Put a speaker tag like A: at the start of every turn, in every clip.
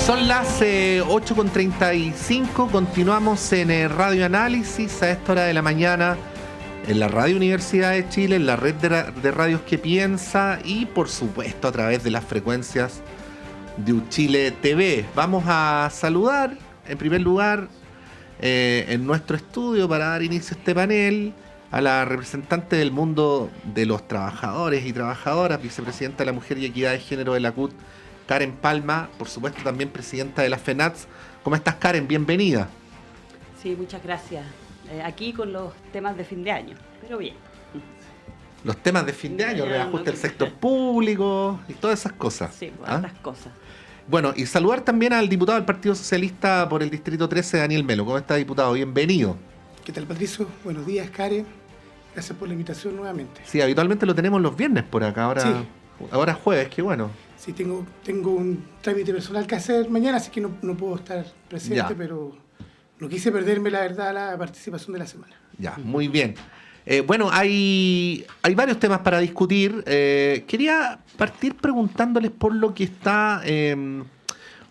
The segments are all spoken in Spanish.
A: Son las 8:35, continuamos en Radio Análisis a esta hora de la mañana en la Radio Universidad de Chile, en la red de radios que piensa y por supuesto a través de las frecuencias de Uchile TV. Vamos a saludar en primer lugar en nuestro estudio para dar inicio a este panel a la representante del mundo de los trabajadores y trabajadoras, vicepresidenta de la Mujer y Equidad de Género de la CUT, Karen Palma, por supuesto también presidenta de la FENATS. ¿Cómo estás, Karen? Bienvenida.
B: Sí, muchas gracias. Aquí con los temas de fin de año, pero bien.
A: Los temas de fin de año, reajuste del sector público y todas esas cosas.
B: Sí, otras cosas.
A: Bueno, y saludar también al diputado del Partido Socialista por el Distrito 13, Daniel Melo. ¿Cómo está, diputado? Bienvenido.
C: ¿Qué tal, Patricio? Buenos días, Karen. Gracias por la invitación nuevamente.
A: Sí, habitualmente lo tenemos los viernes por acá, ahora jueves, qué bueno.
C: Sí, tengo un trámite personal que hacer mañana, así que no puedo estar presente, ya. Pero no quise perderme, la verdad, la participación de la semana.
A: Ya, muy bien. Bueno, hay varios temas para discutir. Quería partir preguntándoles por lo que está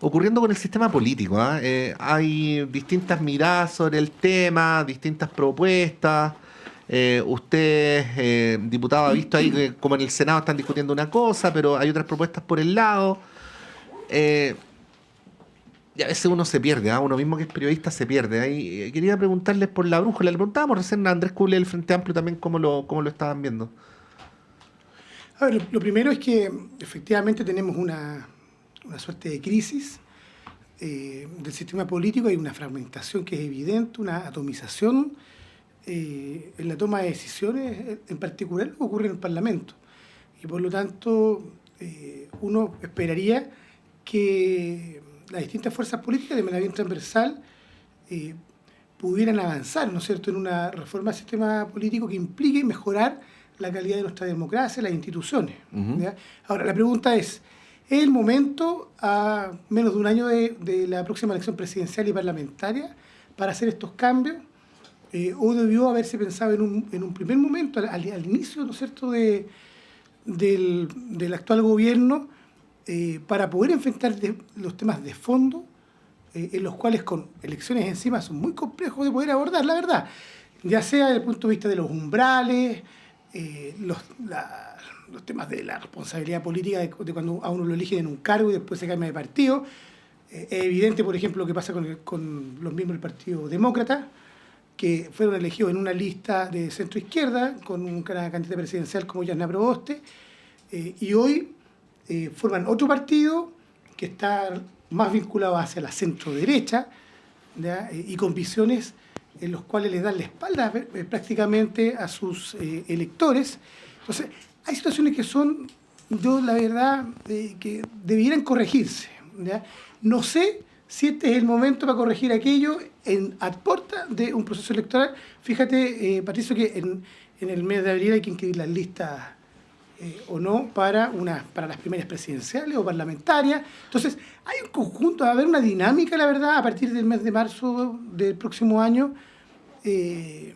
A: ocurriendo con el sistema político. Hay distintas miradas sobre el tema, distintas propuestas. Usted, diputado, ha visto ahí que como en el Senado están discutiendo una cosa, pero hay otras propuestas por el lado. Y a veces uno se pierde, uno mismo que es periodista se pierde. Ahí quería preguntarles por la brújula. Le preguntábamos recién a Andrés Kuble del Frente Amplio también cómo lo estaban viendo.
C: A ver, lo primero es que efectivamente tenemos una suerte de crisis del sistema político. Hay una fragmentación que es evidente, una atomización en la toma de decisiones, en particular lo que ocurre en el Parlamento. Y por lo tanto, uno esperaría que las distintas fuerzas políticas de manera bien transversal pudieran avanzar, ¿no es cierto?, en una reforma del sistema político que implique mejorar la calidad de nuestra democracia, las instituciones. ¿Ya? Ahora, la pregunta es el momento, a menos de un año de la próxima elección presidencial y parlamentaria, para hacer estos cambios? ¿O debió haberse pensado en un primer momento, al inicio, ¿no es cierto?, del actual gobierno, para poder enfrentar los temas de fondo, en los cuales con elecciones encima son muy complejos de poder abordar, la verdad, ya sea desde el punto de vista de los umbrales, los temas de la responsabilidad política de cuando a uno lo eligen en un cargo y después se cambia de partido. Es evidente, por ejemplo, lo que pasa con los miembros del Partido Demócrata, que fueron elegidos en una lista de centro-izquierda con una candidata presidencial como Yana Proboste, y hoy forman otro partido que está más vinculado hacia la centro-derecha, ¿ya? Y con visiones en los cuales les dan la espalda prácticamente a sus electores. Entonces, hay situaciones que son, yo la verdad, que debieran corregirse, ¿ya? No sé si este es el momento para corregir aquello a puerta de un proceso electoral. Fíjate, Patricio, que en el mes de abril hay que inscribir las listas o no para las primarias presidenciales o parlamentarias. Entonces, hay un conjunto, va a haber una dinámica, la verdad, a partir del mes de marzo del próximo año, que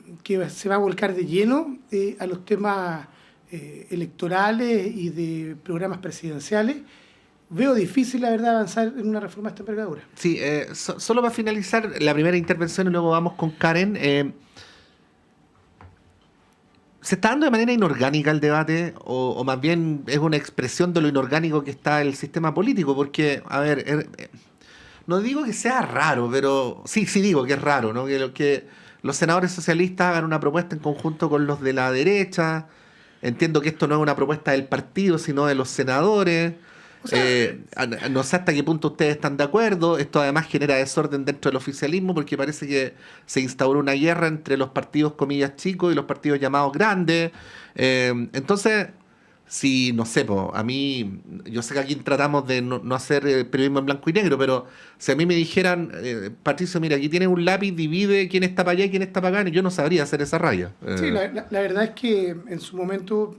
C: se va a volcar de lleno a los temas electorales y de programas presidenciales. Veo difícil, la verdad, avanzar en una reforma de esta envergadura.
A: Sí, solo para finalizar la primera intervención y luego vamos con Karen. ¿Se está dando de manera inorgánica el debate o más bien es una expresión de lo inorgánico que está el sistema político? Porque, a ver, no digo que sea raro, pero sí digo que es raro, ¿no? Que los senadores socialistas hagan una propuesta en conjunto con los de la derecha. Entiendo que esto no es una propuesta del partido, sino de los senadores. O sea, no sé hasta qué punto ustedes están de acuerdo. Esto además genera desorden dentro del oficialismo porque parece que se instauró una guerra entre los partidos comillas chicos y los partidos llamados grandes. Entonces, si, no sé, a mí, yo sé que aquí tratamos de no hacer periodismo en blanco y negro, pero si a mí me dijeran, Patricio, mira, aquí tienes un lápiz, divide quién está para allá y quién está para acá, yo no sabría hacer esa raya.
C: Sí, la verdad es que en su momento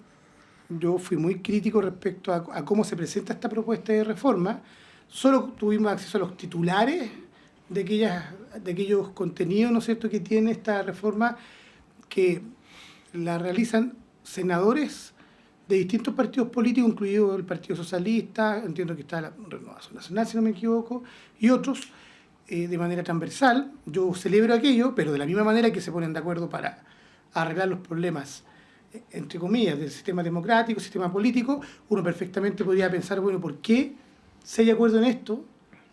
C: yo fui muy crítico respecto a cómo se presenta esta propuesta de reforma. Solo tuvimos acceso a los titulares de aquellos contenidos, ¿no es cierto?, que tiene esta reforma, que la realizan senadores de distintos partidos políticos, incluido el Partido Socialista, entiendo que está la Renovación Nacional, si no me equivoco, y otros, de manera transversal. Yo celebro aquello, pero de la misma manera que se ponen de acuerdo para arreglar los problemas, entre comillas, del sistema democrático, sistema político, uno perfectamente podría pensar, bueno, ¿por qué si hay acuerdo en esto?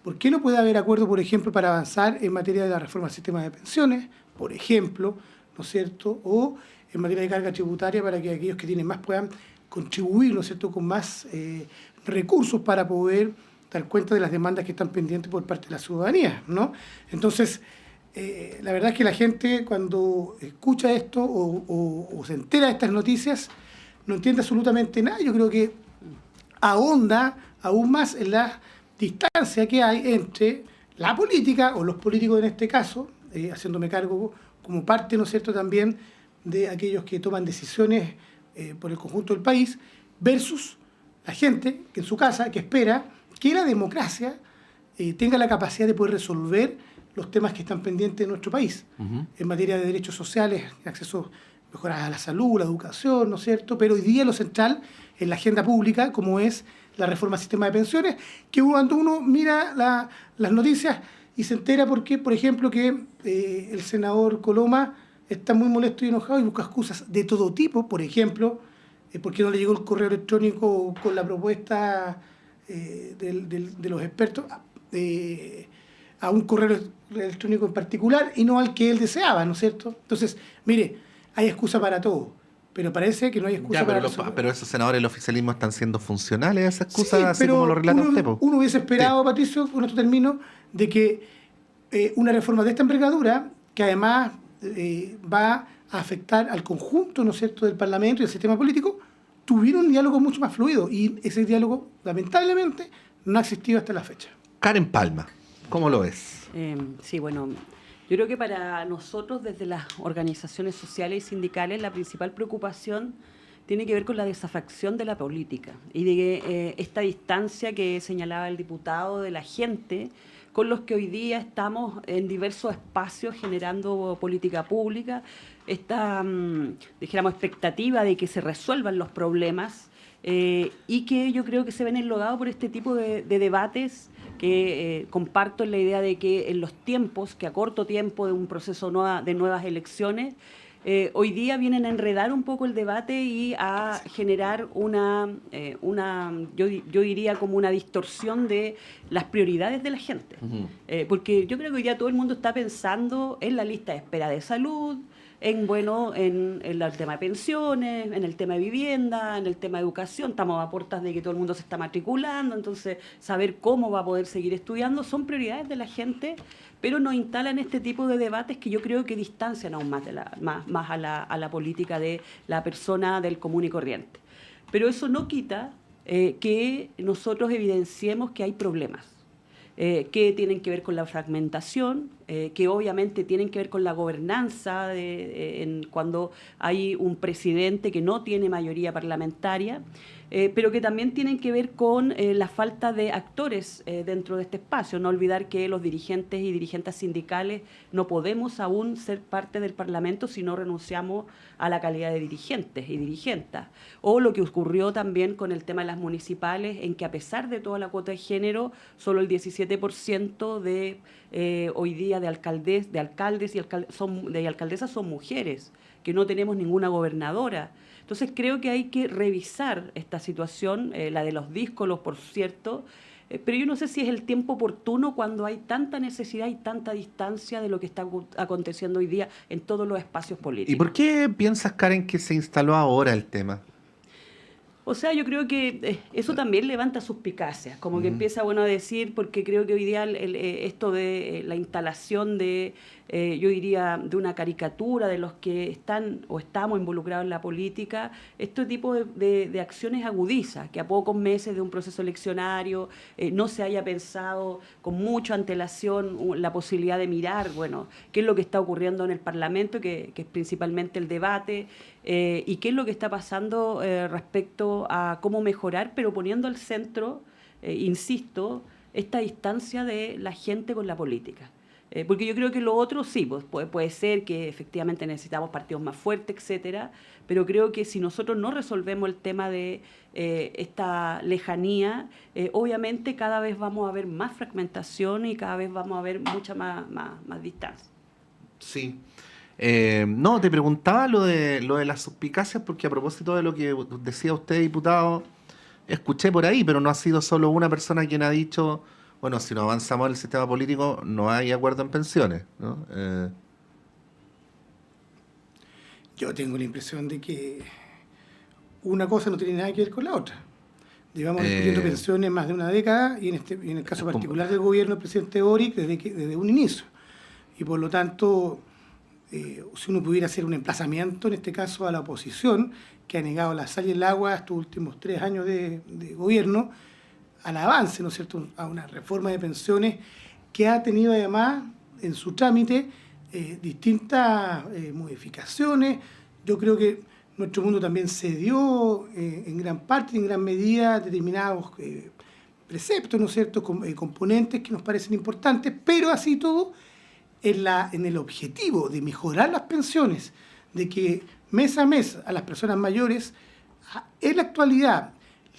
C: ¿Por qué no puede haber acuerdo, por ejemplo, para avanzar en materia de la reforma del sistema de pensiones, por ejemplo, ¿no es cierto? O en materia de carga tributaria para que aquellos que tienen más puedan contribuir, ¿no es cierto?, con más recursos para poder dar cuenta de las demandas que están pendientes por parte de la ciudadanía, ¿no? Entonces, la verdad es que la gente cuando escucha esto o se entera de estas noticias no entiende absolutamente nada. Yo creo que ahonda aún más en la distancia que hay entre la política, o los políticos en este caso, haciéndome cargo como parte, ¿no es cierto?, también de aquellos que toman decisiones por el conjunto del país, versus la gente que en su casa, que espera que la democracia tenga la capacidad de poder resolver los temas que están pendientes en nuestro país, en materia de derechos sociales, acceso mejorado a la salud, la educación, ¿no es cierto? Pero hoy día lo central en la agenda pública, como es la reforma al sistema de pensiones, que cuando uno mira las noticias y se entera porque, por ejemplo, que el senador Coloma está muy molesto y enojado y busca excusas de todo tipo, por ejemplo, porque no le llegó el correo electrónico con la propuesta de los expertos a un correo electrónico en particular y no al que él deseaba, ¿no es cierto? Entonces, mire, hay excusa para todo, pero parece que no hay excusa para todo.
A: Pero esos senadores del oficialismo están siendo funcionales a esa excusa,
C: Sí,
A: así
C: pero
A: como lo relata usted.
C: uno hubiese esperado,
A: Sí.
C: Patricio, con esto termino, de que una reforma de esta envergadura, que además va a afectar al conjunto, ¿no es cierto?, del Parlamento y del sistema político, tuviera un diálogo mucho más fluido. Y ese diálogo, lamentablemente, no ha existido hasta la fecha.
A: Karen Palma, ¿cómo lo ves?
B: Sí, bueno, yo creo que para nosotros desde las organizaciones sociales y sindicales la principal preocupación tiene que ver con la desafección de la política y de esta distancia que señalaba el diputado de la gente con los que hoy día estamos en diversos espacios generando política pública, esta, dijéramos, expectativa de que se resuelvan los problemas y que yo creo que se ven enlodados por este tipo de debates que comparto en la idea de que en los tiempos, que a corto tiempo de un proceso de nuevas elecciones, hoy día vienen a enredar un poco el debate y a generar yo diría como una distorsión de las prioridades de la gente. Porque yo creo que hoy día todo el mundo está pensando en la lista de espera de salud, en el tema de pensiones, en el tema de vivienda, en el tema de educación. Estamos a puertas de que todo el mundo se está matriculando, entonces saber cómo va a poder seguir estudiando son prioridades de la gente, pero nos instalan este tipo de debates que yo creo que distancian aún más, más a la política de la persona del común y corriente. Pero eso no quita que nosotros evidenciemos que hay problemas. Que tienen que ver con la fragmentación, que obviamente tienen que ver con la gobernanza cuando hay un presidente que no tiene mayoría parlamentaria, pero que también tienen que ver con la falta de actores dentro de este espacio. No olvidar que los dirigentes y dirigentes sindicales no podemos aún ser parte del Parlamento si no renunciamos a la calidad de dirigentes y dirigentas. O lo que ocurrió también con el tema de las municipales, en que a pesar de toda la cuota de género, solo el 17% de hoy día de alcaldes y alcaldesas son mujeres, que no tenemos ninguna gobernadora. Entonces creo que hay que revisar esta situación, la de los díscolos, por cierto, pero yo no sé si es el tiempo oportuno cuando hay tanta necesidad y tanta distancia de lo que está aconteciendo hoy día en todos los espacios políticos.
A: ¿Y por qué piensas, Karen, que se instaló ahora el tema?
B: O sea, yo creo que eso también levanta suspicacias, como que empieza a decir, porque creo que hoy día esto de la instalación yo diría, de una caricatura de los que están o estamos involucrados en la política, este tipo de acciones agudiza, que a pocos meses de un proceso eleccionario no se haya pensado con mucha antelación la posibilidad de mirar, qué es lo que está ocurriendo en el Parlamento, que es principalmente el debate, y qué es lo que está pasando respecto a cómo mejorar, pero poniendo al centro, insisto, esta distancia de la gente con la política. Porque yo creo que lo otro sí, pues puede ser que efectivamente necesitamos partidos más fuertes, etcétera, pero creo que si nosotros no resolvemos el tema de esta lejanía, obviamente cada vez vamos a ver más fragmentación y cada vez vamos a ver mucha más distancia.
A: Sí. No, te preguntaba lo de las suspicacias, porque a propósito de lo que decía usted, diputado, escuché por ahí, pero no ha sido solo una persona quien ha dicho, bueno, si no avanzamos en el sistema político, no hay acuerdo en pensiones, ¿no?
C: Yo tengo la impresión de que una cosa no tiene nada que ver con la otra. Llevamos discutiendo pensiones más de una década y en el caso particular del gobierno del presidente Boric desde un inicio. Y por lo tanto, si uno pudiera hacer un emplazamiento, en este caso a la oposición, que ha negado la sal y el agua estos últimos 3 años de gobierno, al avance, ¿no es cierto?, a una reforma de pensiones que ha tenido además en su trámite distintas modificaciones. Yo creo que nuestro mundo también cedió en gran parte, en gran medida, determinados preceptos, ¿no es cierto?, componentes que nos parecen importantes, pero así todo, en el objetivo de mejorar las pensiones, de que mes a mes a las personas mayores, en la actualidad,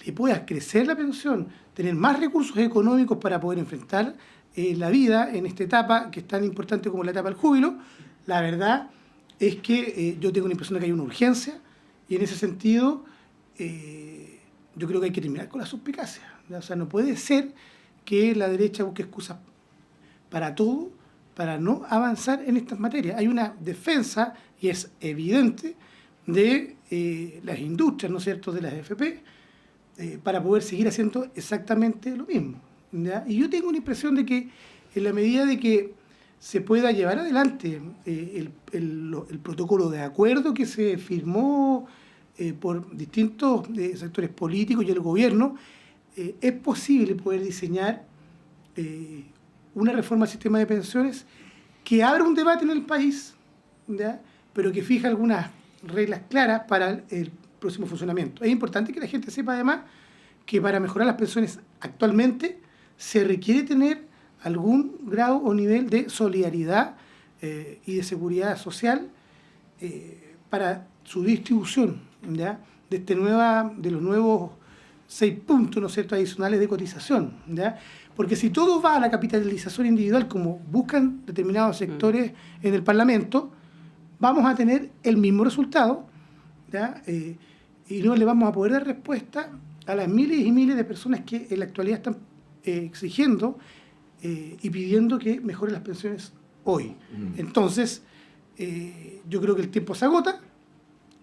C: le pueda crecer la pensión, tener más recursos económicos para poder enfrentar la vida en esta etapa que es tan importante como la etapa del júbilo. La verdad es que yo tengo la impresión de que hay una urgencia y en ese sentido yo creo que hay que terminar con la suspicacia. O sea, no puede ser que la derecha busque excusas para todo, para no avanzar en estas materias. Hay una defensa, y es evidente, de las industrias, ¿no es cierto?, de las AFP, para poder seguir haciendo exactamente lo mismo, ¿ya? Y yo tengo la impresión de que en la medida de que se pueda llevar adelante el protocolo de acuerdo que se firmó por distintos sectores políticos y el gobierno, es posible poder diseñar una reforma al sistema de pensiones que abra un debate en el país, ¿ya?, pero que fija algunas reglas claras para el próximo funcionamiento. Es importante que la gente sepa además que para mejorar las pensiones actualmente se requiere tener algún grado o nivel de solidaridad y de seguridad social para su distribución, ¿ya?, de los nuevos 6 puntos, ¿no es cierto?, adicionales de cotización, ¿ya? Porque si todo va a la capitalización individual, como buscan determinados sectores en el Parlamento, vamos a tener el mismo resultado, ¿ya? Y no le vamos a poder dar respuesta a las miles y miles de personas que en la actualidad están exigiendo y pidiendo que mejoren las pensiones hoy. Entonces, yo creo que el tiempo se agota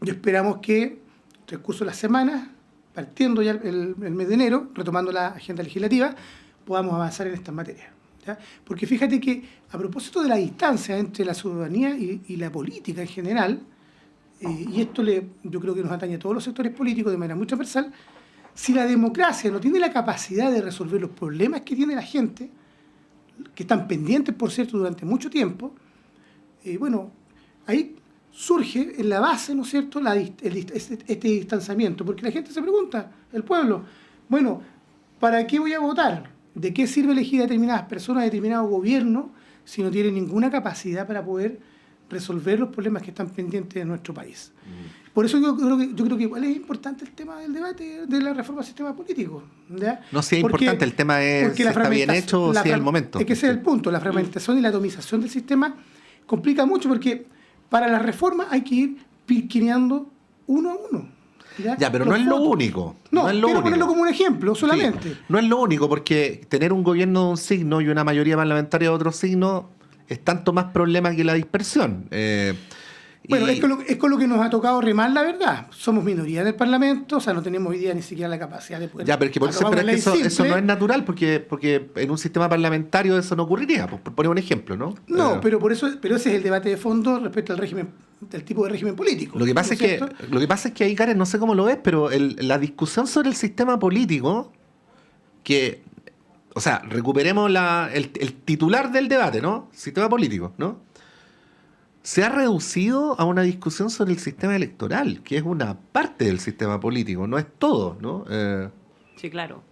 C: y esperamos que, transcurso las semanas, partiendo ya el mes de enero, retomando la agenda legislativa, podamos avanzar en estas materias, ¿ya? Porque fíjate que, a propósito de la distancia entre la ciudadanía y la política en general, y esto yo creo que nos atañe a todos los sectores políticos de manera muy transversal, si la democracia no tiene la capacidad de resolver los problemas que tiene la gente, que están pendientes, por cierto, durante mucho tiempo, bueno, ahí surge en la base, ¿no es cierto?, este distanciamiento, porque la gente se pregunta, el pueblo, bueno, ¿para qué voy a votar? ¿De qué sirve elegir a determinadas personas, a determinado gobierno, si no tiene ninguna capacidad para poder resolver los problemas que están pendientes de nuestro país? Por eso yo creo que igual es importante el tema del debate de la reforma del sistema político, ¿ya?
A: No, sí es importante, el tema es si está bien hecho o si es el momento.
C: Es que ese es el punto, la fragmentación y la atomización del sistema complica mucho porque para la reforma hay que ir pirquineando uno a uno.
A: Ya, pero no es lo único.
C: No, quiero ponerlo como un ejemplo solamente.
A: Sí, no es lo único, porque tener un gobierno de un signo y una mayoría parlamentaria de otro signo es tanto más problema que la dispersión.
C: Bueno, es con lo que nos ha tocado remar, la verdad. Somos minoría en el Parlamento, o sea, no tenemos hoy día ni siquiera la capacidad de poder...
A: Ya, pero es que, eso no es natural, porque en un sistema parlamentario eso no ocurriría, por poner un ejemplo, ¿no?
C: No, pero ese es el debate de fondo respecto al régimen, del tipo de régimen político.
A: Lo que pasa es que ahí, Karen, no sé cómo lo ves, pero la discusión sobre el sistema político, o sea, recuperemos el titular del debate, ¿no? Sistema político, ¿no? Se ha reducido a una discusión sobre el sistema electoral, que es una parte del sistema político, no es todo, ¿no?
B: Sí, claro.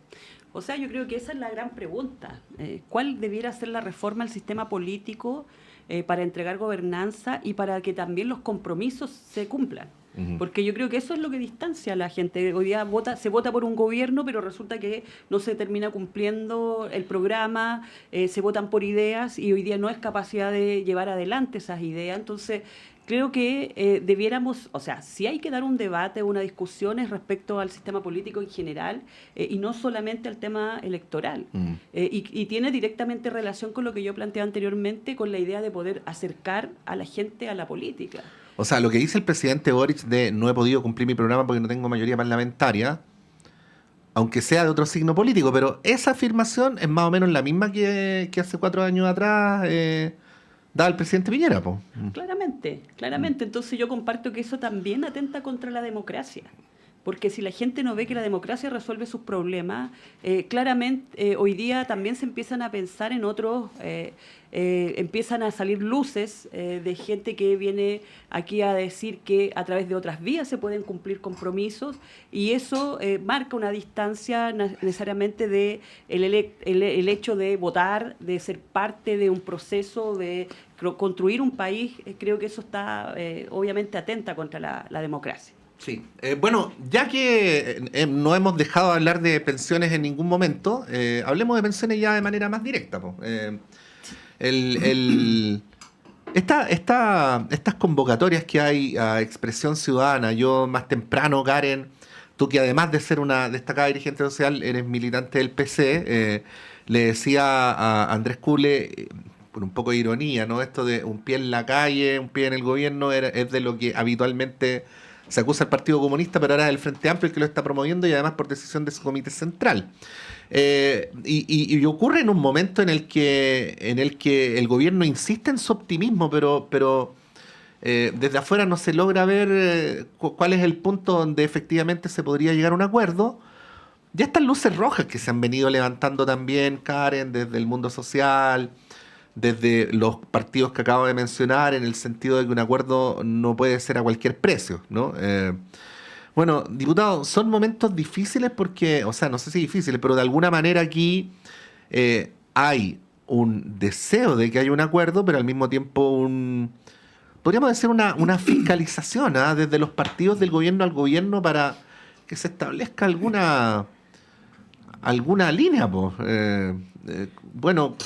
B: O sea, yo creo que esa es la gran pregunta. ¿Cuál debiera ser la reforma al sistema político para entregar gobernanza y para que también los compromisos se cumplan? Porque yo creo que eso es lo que distancia a la gente. Hoy día se vota por un gobierno, pero resulta que no se termina cumpliendo el programa, se votan por ideas y hoy día no es capacidad de llevar adelante esas ideas. Entonces, creo que debiéramos, o sea, sí hay que dar un debate, una discusión respecto al sistema político en general y no solamente al tema electoral. Y tiene directamente relación con lo que yo planteaba anteriormente, con la idea de poder acercar a la gente a la política.
A: O sea, lo que dice el presidente Boric de no he podido cumplir mi programa porque no tengo mayoría parlamentaria, aunque sea de otro signo político, pero esa afirmación es más o menos la misma que hace 4 años atrás daba el presidente Piñera, po.
B: Claramente. Entonces yo comparto que eso también atenta contra la democracia. Porque si la gente no ve que la democracia resuelve sus problemas, claramente hoy día también se empiezan a pensar en otros, empiezan a salir luces de gente que viene aquí a decir que a través de otras vías se pueden cumplir compromisos y eso marca una distancia necesariamente de el hecho de votar, de ser parte de un proceso, de construir un país. Creo que eso está obviamente atenta contra la democracia.
A: Sí. Bueno, ya que no hemos dejado de hablar de pensiones en ningún momento, hablemos de pensiones ya de manera más directa, po. Estas convocatorias que hay a Expresión Ciudadana, yo más temprano, Karen, tú que además de ser una destacada dirigente social, eres militante del PC, le decía a Andrés Cule, por un poco de ironía, ¿no? Esto de un pie en la calle, un pie en el gobierno, es de lo que habitualmente se acusa al Partido Comunista, pero ahora es el Frente Amplio el que lo está promoviendo y además por decisión de su comité central. Y ocurre en un momento en el que el gobierno insiste en su optimismo, pero desde afuera no se logra ver cuál es el punto donde efectivamente se podría llegar a un acuerdo. Ya están luces rojas que se han venido levantando también, Karen, desde el mundo social, desde los partidos que acabo de mencionar, en el sentido de que un acuerdo no puede ser a cualquier precio, ¿no? Bueno, diputado, son momentos difíciles porque, o sea, no sé si difíciles, pero de alguna manera aquí hay un deseo de que haya un acuerdo, pero al mismo tiempo podríamos decir una fiscalización desde los partidos del gobierno al gobierno para que se establezca alguna línea, pues. Bueno,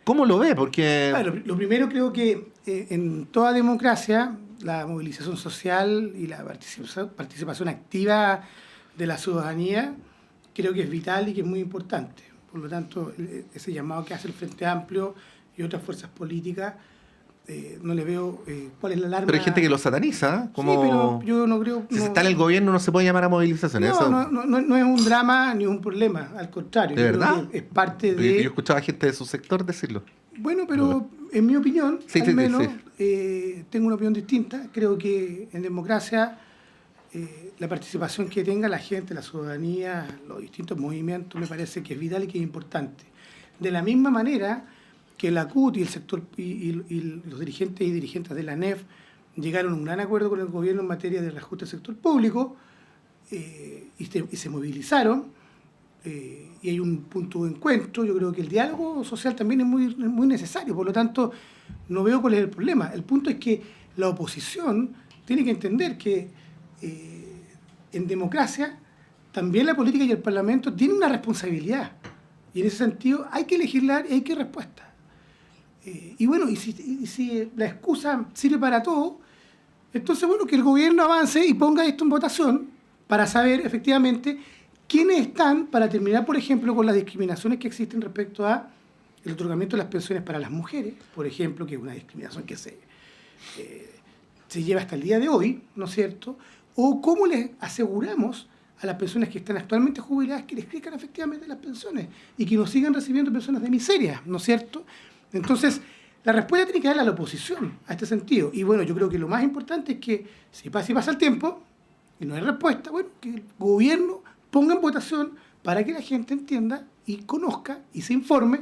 A: ¿cómo lo ve? Porque
C: Lo primero, creo que en toda democracia la movilización social y la participación activa de la ciudadanía creo que es vital y que es muy importante. Por lo tanto, ese llamado que hace el Frente Amplio y otras fuerzas políticas, no le veo cuál es la alarma.
A: Pero hay gente que lo sataniza, como
C: sí, pero yo no creo.
A: Si se está en el gobierno no se puede llamar a movilizaciones.
C: No es un drama ni un problema, al contrario.
A: ¿De verdad?
C: Es parte de.
A: Yo escuchaba a gente de su sector decirlo.
C: Bueno, pero en mi opinión, al menos, tengo una opinión distinta. Creo que en democracia la participación que tenga la gente, la ciudadanía, los distintos movimientos, me parece que es vital y que es importante. De la misma manera que la CUT y el sector y los dirigentes y dirigentes de la ANEF llegaron a un gran acuerdo con el gobierno en materia de reajuste del sector público y se movilizaron y hay un punto de encuentro. Yo creo que el diálogo social también es muy necesario, por lo tanto no veo cuál es el problema. El punto es que la oposición tiene que entender que en democracia también la política y el Parlamento tienen una responsabilidad y en ese sentido hay que legislar y hay que respuesta. Y bueno, y si la excusa sirve para todo, entonces bueno, que el gobierno avance y ponga esto en votación para saber efectivamente quiénes están para terminar, por ejemplo, con las discriminaciones que existen respecto a el otorgamiento de las pensiones para las mujeres, por ejemplo, que es una discriminación que se lleva hasta el día de hoy, ¿no es cierto? O cómo les aseguramos a las personas que están actualmente jubiladas que les crezcan efectivamente las pensiones y que no sigan recibiendo pensiones de miseria, ¿no es cierto? Entonces, la respuesta tiene que darle a la oposición a este sentido. Y bueno, yo creo que lo más importante es que si pasa el tiempo y no hay respuesta, bueno, que el gobierno ponga en votación para que la gente entienda y conozca y se informe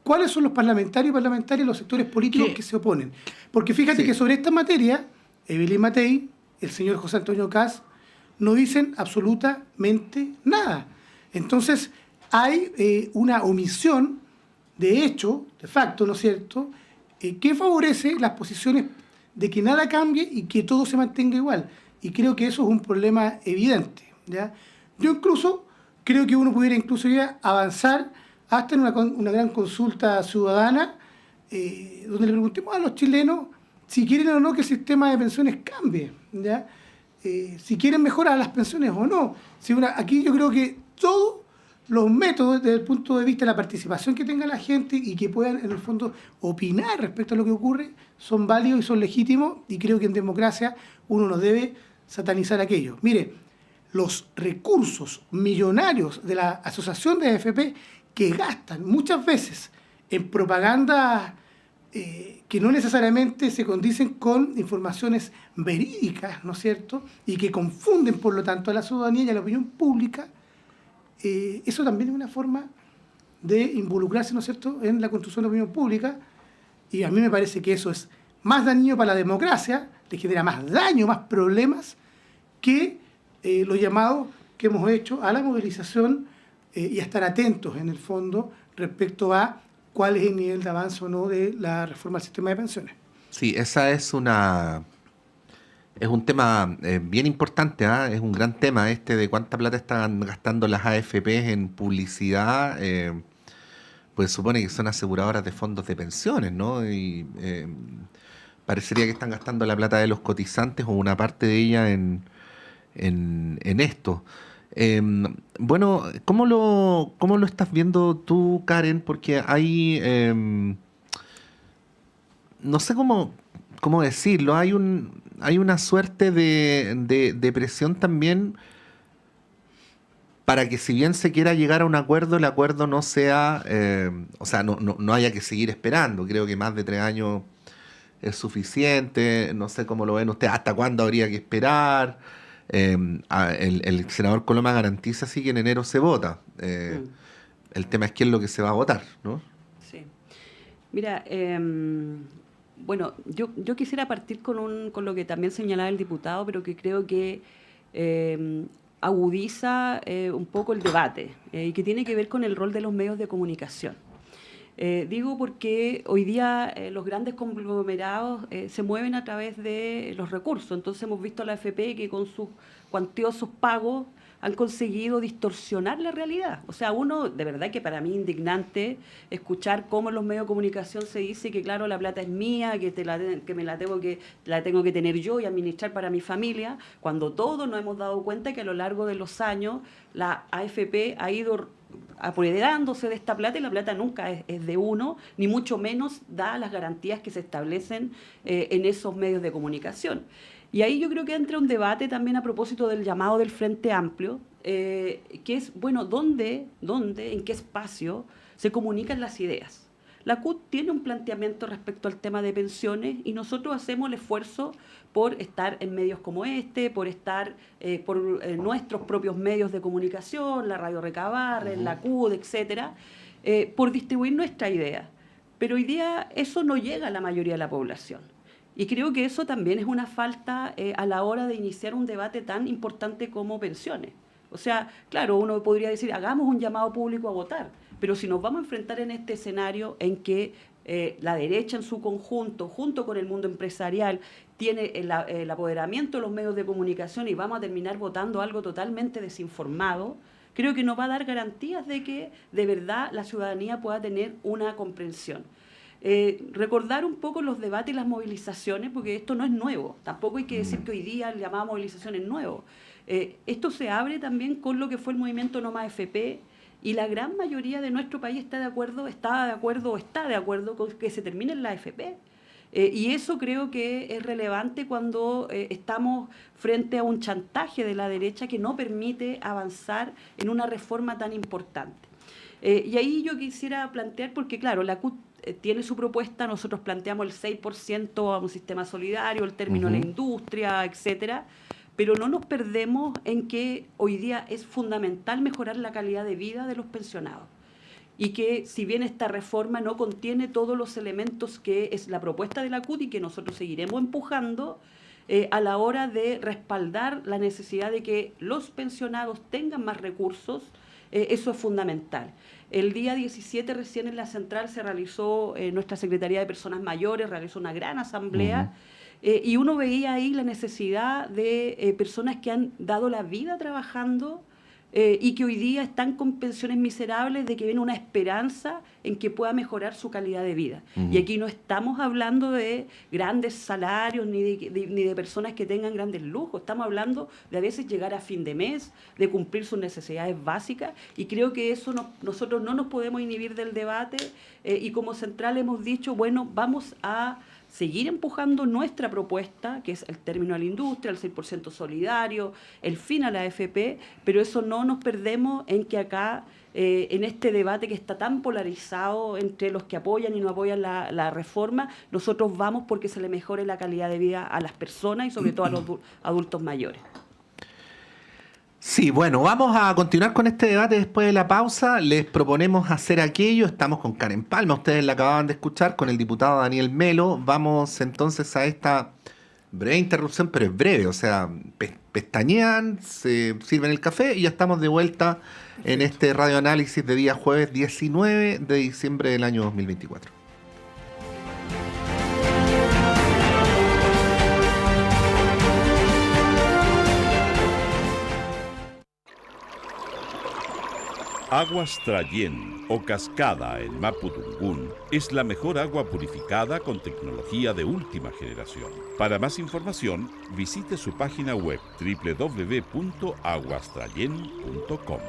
C: cuáles son los parlamentarios y parlamentarias, los sectores políticos que se oponen. Porque fíjate que sobre esta materia, Evelyn Matei, el señor José Antonio Kast, no dicen absolutamente nada. Entonces, hay una omisión de hecho, de facto, ¿no es cierto?, que favorece las posiciones de que nada cambie y que todo se mantenga igual. Y creo que eso es un problema evidente, ¿ya? Yo incluso creo que uno pudiera incluso ya avanzar hasta en una gran consulta ciudadana, donde le preguntemos a los chilenos si quieren o no que el sistema de pensiones cambie, ¿ya? Si quieren mejorar las pensiones o no. Aquí yo creo que todos los métodos desde el punto de vista de la participación que tenga la gente y que puedan en el fondo opinar respecto a lo que ocurre son válidos y son legítimos, y creo que en democracia uno no debe satanizar aquello. Mire, los recursos millonarios de la asociación de AFP que gastan muchas veces en propaganda que no necesariamente se condicen con informaciones verídicas, ¿no es cierto?, y que confunden, por lo tanto, a la ciudadanía y a la opinión pública, eso también es una forma de involucrarse, ¿no es cierto?, en la construcción de la opinión pública, y a mí me parece que eso es más dañino para la democracia, le genera más daño, más problemas, que los llamados que hemos hecho a la movilización y a estar atentos, en el fondo, respecto a cuál es el nivel de avance o no de la reforma del sistema de pensiones.
A: Sí, esa es un tema bien importante, ¿ah? Es un gran tema de cuánta plata están gastando las AFP en publicidad, pues supone que son aseguradoras de fondos de pensiones, ¿no? Y parecería que están gastando la plata de los cotizantes o una parte de ella en esto. Bueno, ¿cómo lo estás viendo tú, Karen? Porque hay, no sé cómo decirlo, hay una suerte de presión también para que, si bien se quiera llegar a un acuerdo, el acuerdo no sea, no haya que seguir esperando. Creo que más de 3 años es suficiente. No sé cómo lo ven ustedes, hasta cuándo habría que esperar. El senador Coloma garantiza sí que en enero se vota. El tema es qué es lo que se va a votar, ¿no?
B: Sí. Mira, bueno, yo quisiera partir con lo que también señalaba el diputado, pero que creo que agudiza un poco el debate y que tiene que ver con el rol de los medios de comunicación. Digo porque hoy día los grandes conglomerados se mueven a través de los recursos. Entonces hemos visto a la AFP que con sus cuantiosos pagos han conseguido distorsionar la realidad. O sea, de verdad que para mí es indignante escuchar cómo en los medios de comunicación se dice que, claro, la plata es mía, que la tengo que tener yo y administrar para mi familia, cuando todos nos hemos dado cuenta que a lo largo de los años la AFP ha ido apoderándose de esta plata, y la plata nunca es de uno, ni mucho menos da las garantías que se establecen en esos medios de comunicación. Y ahí yo creo que entra un debate también a propósito del llamado del Frente Amplio, que es, bueno, ¿dónde, en qué espacio se comunican las ideas? La CUT tiene un planteamiento respecto al tema de pensiones y nosotros hacemos el esfuerzo por estar en medios como por estar por nuestros propios medios de comunicación, la Radio Recabarren, la CUT, etcétera, por distribuir nuestra idea. Pero hoy día eso no llega a la mayoría de la población. Y creo que eso también es una falta a la hora de iniciar un debate tan importante como pensiones. O sea, claro, uno podría decir, hagamos un llamado público a votar, pero si nos vamos a enfrentar en este escenario en que la derecha en su conjunto, junto con el mundo empresarial, tiene el apoderamiento de los medios de comunicación y vamos a terminar votando algo totalmente desinformado, creo que no va a dar garantías de que de verdad la ciudadanía pueda tener una comprensión. Recordar un poco los debates y las movilizaciones, porque esto no es nuevo, tampoco hay que decir que hoy día el llamado movilización es nuevo. Esto se abre también con lo que fue el movimiento No Más AFP, y la gran mayoría de nuestro país estaba de acuerdo con que se termine la AFP. Y eso creo que es relevante cuando estamos frente a un chantaje de la derecha que no permite avanzar en una reforma tan importante. Y ahí yo quisiera plantear, porque claro, la CUT tiene su propuesta, nosotros planteamos el 6% a un sistema solidario, el término de la industria, etcétera, pero no nos perdemos en que hoy día es fundamental mejorar la calidad de vida de los pensionados. Y que si bien esta reforma no contiene todos los elementos que es la propuesta de la CUT y que nosotros seguiremos empujando, a la hora de respaldar la necesidad de que los pensionados tengan más recursos, eso es fundamental. El día 17 recién en la central se realizó, nuestra Secretaría de Personas Mayores realizó una gran asamblea, y uno veía ahí la necesidad de personas que han dado la vida trabajando y que hoy día están con pensiones miserables, de que viene una esperanza en que pueda mejorar su calidad de vida. Y aquí no estamos hablando de grandes salarios ni de personas que tengan grandes lujos, estamos hablando de a veces llegar a fin de mes, de cumplir sus necesidades básicas, y creo que eso nosotros no nos podemos inhibir del debate, y como central hemos dicho, bueno, vamos a seguir empujando nuestra propuesta, que es el término a la industria, el 6% solidario, el fin a la AFP, pero eso no nos perdemos en que acá, en este debate que está tan polarizado entre los que apoyan y no apoyan la reforma, nosotros vamos porque se le mejore la calidad de vida a las personas y sobre todo a los adultos mayores.
A: Sí, bueno, vamos a continuar con este debate después de la pausa. Les proponemos hacer aquello. Estamos con Karen Palma, ustedes la acababan de escuchar, con el diputado Daniel Melo. Vamos entonces a esta breve interrupción, pero es breve, o sea, pestañean, se sirven el café y ya estamos de vuelta en este radioanálisis de día jueves 19 de diciembre del año 2024.
D: Aguas Trayén o Cascada en Mapudungún es la mejor agua purificada con tecnología de última generación. Para más información, visite su página web www.aguastrayen.com.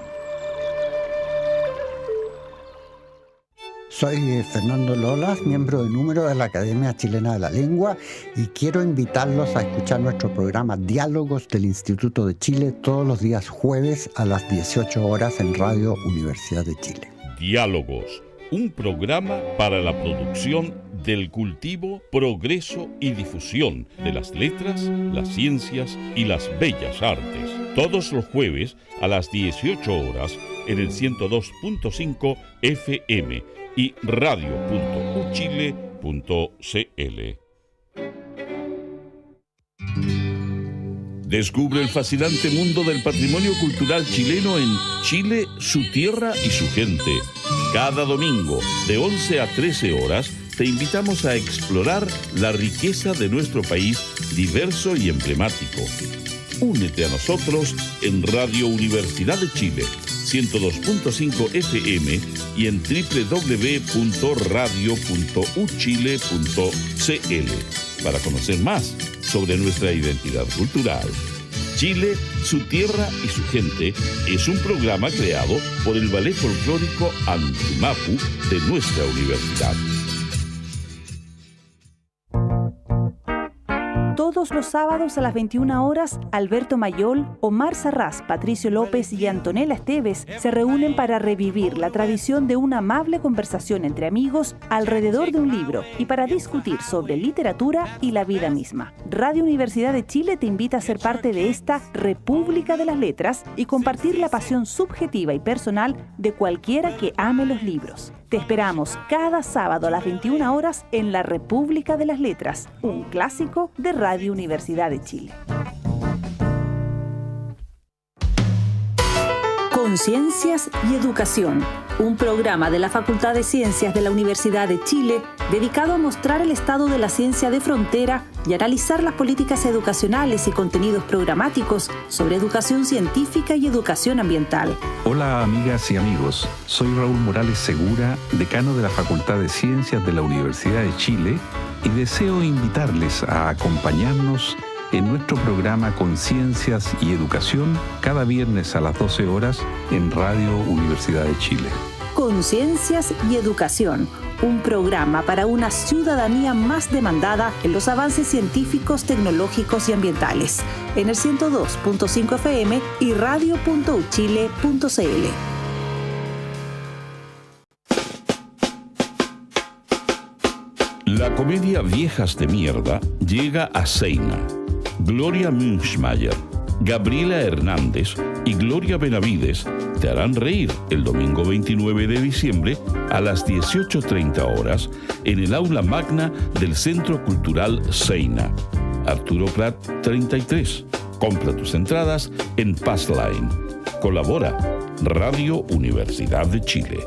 E: Soy Fernando Lolas, miembro de número de la Academia Chilena de la Lengua, y quiero invitarlos a escuchar nuestro programa Diálogos del Instituto de Chile todos los días jueves a las 18 horas en Radio Universidad de Chile.
D: Diálogos, un programa para la producción del cultivo, progreso y difusión de las letras, las ciencias y las bellas artes. Todos los jueves a las 18 horas en el 102.5 FM y radio.uchile.cl. Descubre el fascinante mundo del patrimonio cultural chileno en Chile, su tierra y su gente. Cada domingo, de 11 a 13 horas, te invitamos a explorar la riqueza de nuestro país diverso y emblemático. Únete a nosotros en Radio Universidad de Chile, 102.5 FM y en www.radio.uchile.cl para conocer más sobre nuestra identidad cultural. Chile, su tierra y su gente es un programa creado por el Ballet Folclórico Antumapu de nuestra universidad.
F: Todos los sábados a las 21 horas, Alberto Mayol, Omar Sarraz, Patricio López y Antonella Esteves se reúnen para revivir la tradición de una amable conversación entre amigos alrededor de un libro y para discutir sobre literatura y la vida misma. Radio Universidad de Chile te invita a ser parte de esta República de las Letras y compartir la pasión subjetiva y personal de cualquiera que ame los libros. Te esperamos cada sábado a las 21 horas en la República de las Letras, un clásico de Radio Universidad de Chile. Conciencias y Educación, un programa de la Facultad de Ciencias de la Universidad de Chile dedicado a mostrar el estado de la ciencia de frontera y analizar las políticas educacionales y contenidos programáticos sobre educación científica y educación ambiental.
G: Hola amigas y amigos, soy Raúl Morales Segura, decano de la Facultad de Ciencias de la Universidad de Chile, y deseo invitarles a acompañarnos en nuestro programa Conciencias y Educación cada viernes a las 12 horas en Radio Universidad de Chile.
F: Conciencias y Educación, un programa para una ciudadanía más demandada en los avances científicos, tecnológicos y ambientales, en el 102.5 FM y radio.uchile.cl.
D: La comedia Viejas de Mierda llega a Seina. Gloria Münchmeyer, Gabriela Hernández y Gloria Benavides te harán reír el domingo 29 de diciembre a las 18:30 horas en el aula magna del Centro Cultural Seina. Arturo Prat 33. Compra tus entradas en Passline. Colabora Radio Universidad de Chile.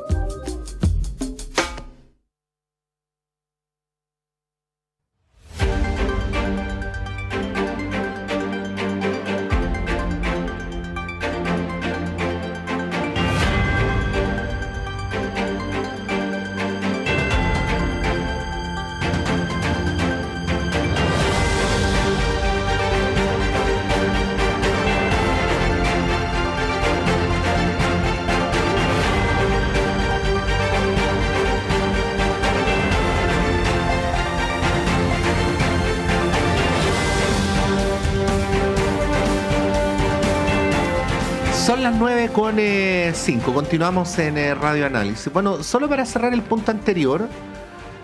A: Son las 9:05, continuamos en Radio Análisis. Bueno, solo para cerrar el punto anterior,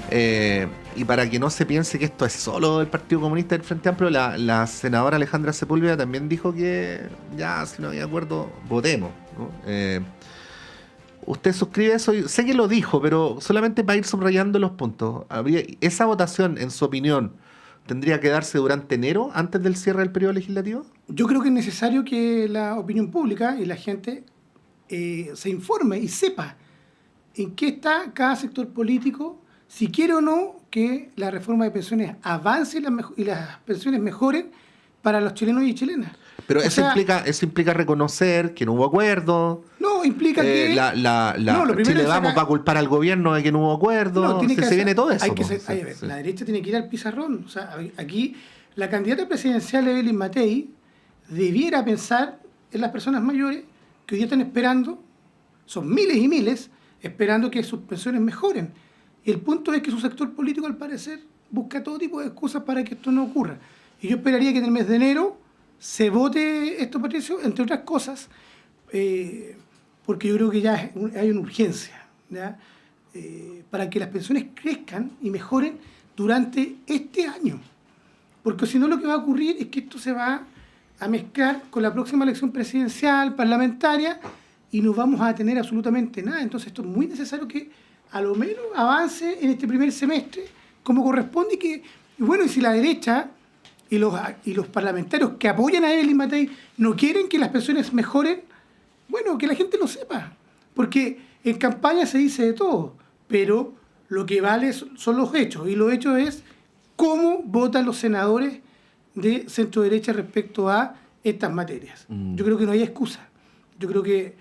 A: y para que no se piense que esto es solo del Partido Comunista del Frente Amplio, la senadora Alejandra Sepúlveda también dijo que ya, si no hay acuerdo, votemos, ¿no? ¿Usted suscribe eso? Sé que lo dijo, pero solamente para ir subrayando los puntos. ¿Esa votación, en su opinión, tendría que darse durante enero, antes del cierre del periodo legislativo?
C: Yo creo que es necesario que la opinión pública y la gente se informe y sepa en qué está cada sector político, si quiere o no que la reforma de pensiones avance y las pensiones mejoren para los chilenos y chilenas.
A: Pero eso implica reconocer que no hubo acuerdo.
C: No, implica que...
A: Chile Vamos va a culpar al gobierno de que no hubo acuerdo.
C: No,
A: se viene todo eso.
C: La derecha tiene que ir al pizarrón. O sea, aquí la candidata presidencial Evelyn Matei debiera pensar en las personas mayores que hoy día están esperando, son miles y miles, esperando que sus pensiones mejoren. Y el punto es que su sector político, al parecer, busca todo tipo de excusas para que esto no ocurra. Y yo esperaría que en el mes de enero se vote esto, Patricio, entre otras cosas, porque yo creo que ya hay una urgencia, ¿ya? Para que las pensiones crezcan y mejoren durante este año. Porque si no, lo que va a ocurrir es que esto se va a mezclar con la próxima elección presidencial, parlamentaria, y no vamos a tener absolutamente nada. Entonces esto es muy necesario que a lo menos avance en este primer semestre como corresponde, y bueno, y si la derecha y los parlamentarios que apoyan a Evelyn Matei no quieren que las pensiones mejoren, bueno, que la gente lo sepa, porque en campaña se dice de todo, pero lo que vale son los hechos, y los hechos es cómo votan los senadores de centro derecha respecto a estas materias. Yo creo que no hay excusa. Yo creo que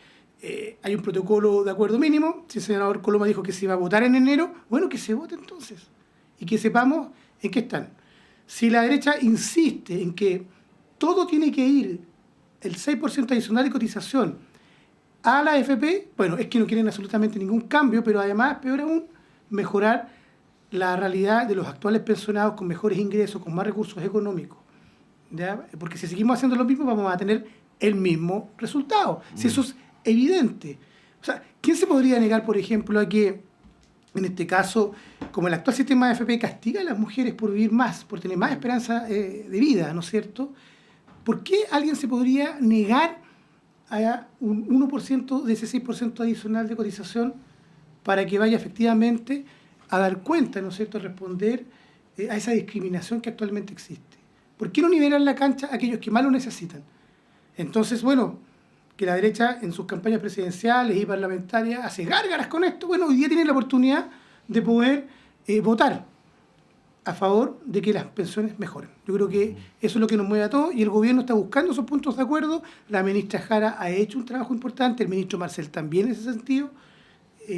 C: hay un protocolo de acuerdo mínimo. Si el senador Coloma dijo que se iba a votar en enero, bueno, que se vote entonces y que sepamos en qué están. Si la derecha insiste en que todo tiene que ir, el 6% adicional de cotización a la AFP, bueno, es que no quieren absolutamente ningún cambio, pero además, peor aún, mejorar la realidad de los actuales pensionados con mejores ingresos, con más recursos económicos, ¿ya? Porque si seguimos haciendo lo mismo, vamos a tener el mismo resultado. Si eso es evidente. O sea, ¿quién se podría negar, por ejemplo, a que, en este caso, como el actual sistema de AFP castiga a las mujeres por vivir más, por tener más esperanza de vida, ¿no es cierto? ¿Por qué alguien se podría negar a un 1% de ese 6% adicional de cotización para que vaya efectivamente a dar cuenta, ¿no es cierto?, a responder a esa discriminación que actualmente existe? ¿Por qué no nivelar la cancha a aquellos que más lo necesitan? Entonces, bueno, que la derecha en sus campañas presidenciales y parlamentarias hace gárgaras con esto, bueno, hoy día tiene la oportunidad de poder votar a favor de que las pensiones mejoren. Yo creo que eso es lo que nos mueve a todos, y el gobierno está buscando esos puntos de acuerdo. La ministra Jara ha hecho un trabajo importante, el ministro Marcel también en ese sentido.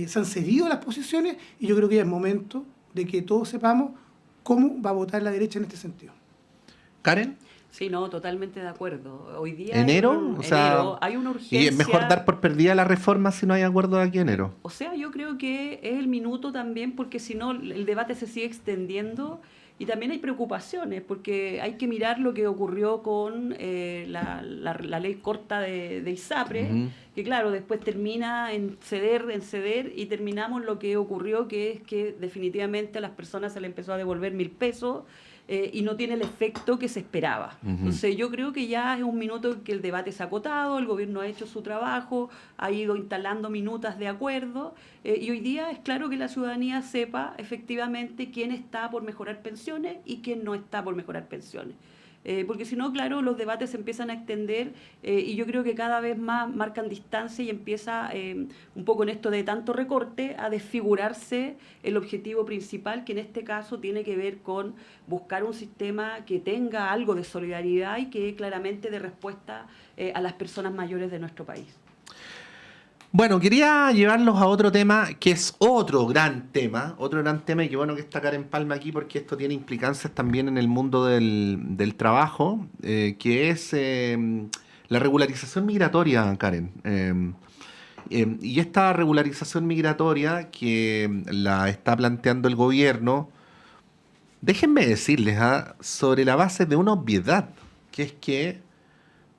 C: Se han cedido las posiciones, y yo creo que ya es momento de que todos sepamos cómo va a votar la derecha en este sentido.
A: ¿Karen?
B: Sí, no, totalmente de acuerdo. Hoy día
A: ¿Enero?
B: hay una urgencia.
A: Y es mejor dar por perdida la reforma si no hay acuerdo de aquí en enero.
B: O sea, yo creo que es el minuto también, porque si no el debate se sigue extendiendo, y también hay preocupaciones, porque hay que mirar lo que ocurrió con la ley corta de ISAPRE, que claro, después termina en ceder, y terminamos lo que ocurrió, que es que definitivamente a las personas se les empezó a devolver 1.000 pesos, y no tiene el efecto que se esperaba. Entonces yo creo que ya es un minuto en que el debate se ha acotado, el gobierno ha hecho su trabajo, ha ido instalando minutas de acuerdo, y hoy día es claro que la ciudadanía sepa efectivamente quién está por mejorar pensiones y quién no está por mejorar pensiones. porque si no, claro, los debates se empiezan a extender y yo creo que cada vez más marcan distancia y empieza un poco en esto de tanto recorte a desfigurarse el objetivo principal, que en este caso tiene que ver con buscar un sistema que tenga algo de solidaridad y que claramente dé respuesta a las personas mayores de nuestro país.
A: Bueno, quería llevarlos a otro tema, que es otro gran tema, y qué bueno que está Karen Palma aquí porque esto tiene implicancias también en el mundo del trabajo, que es la regularización migratoria, Karen. Y esta regularización migratoria que la está planteando el gobierno, déjenme decirles, sobre la base de una obviedad, que es que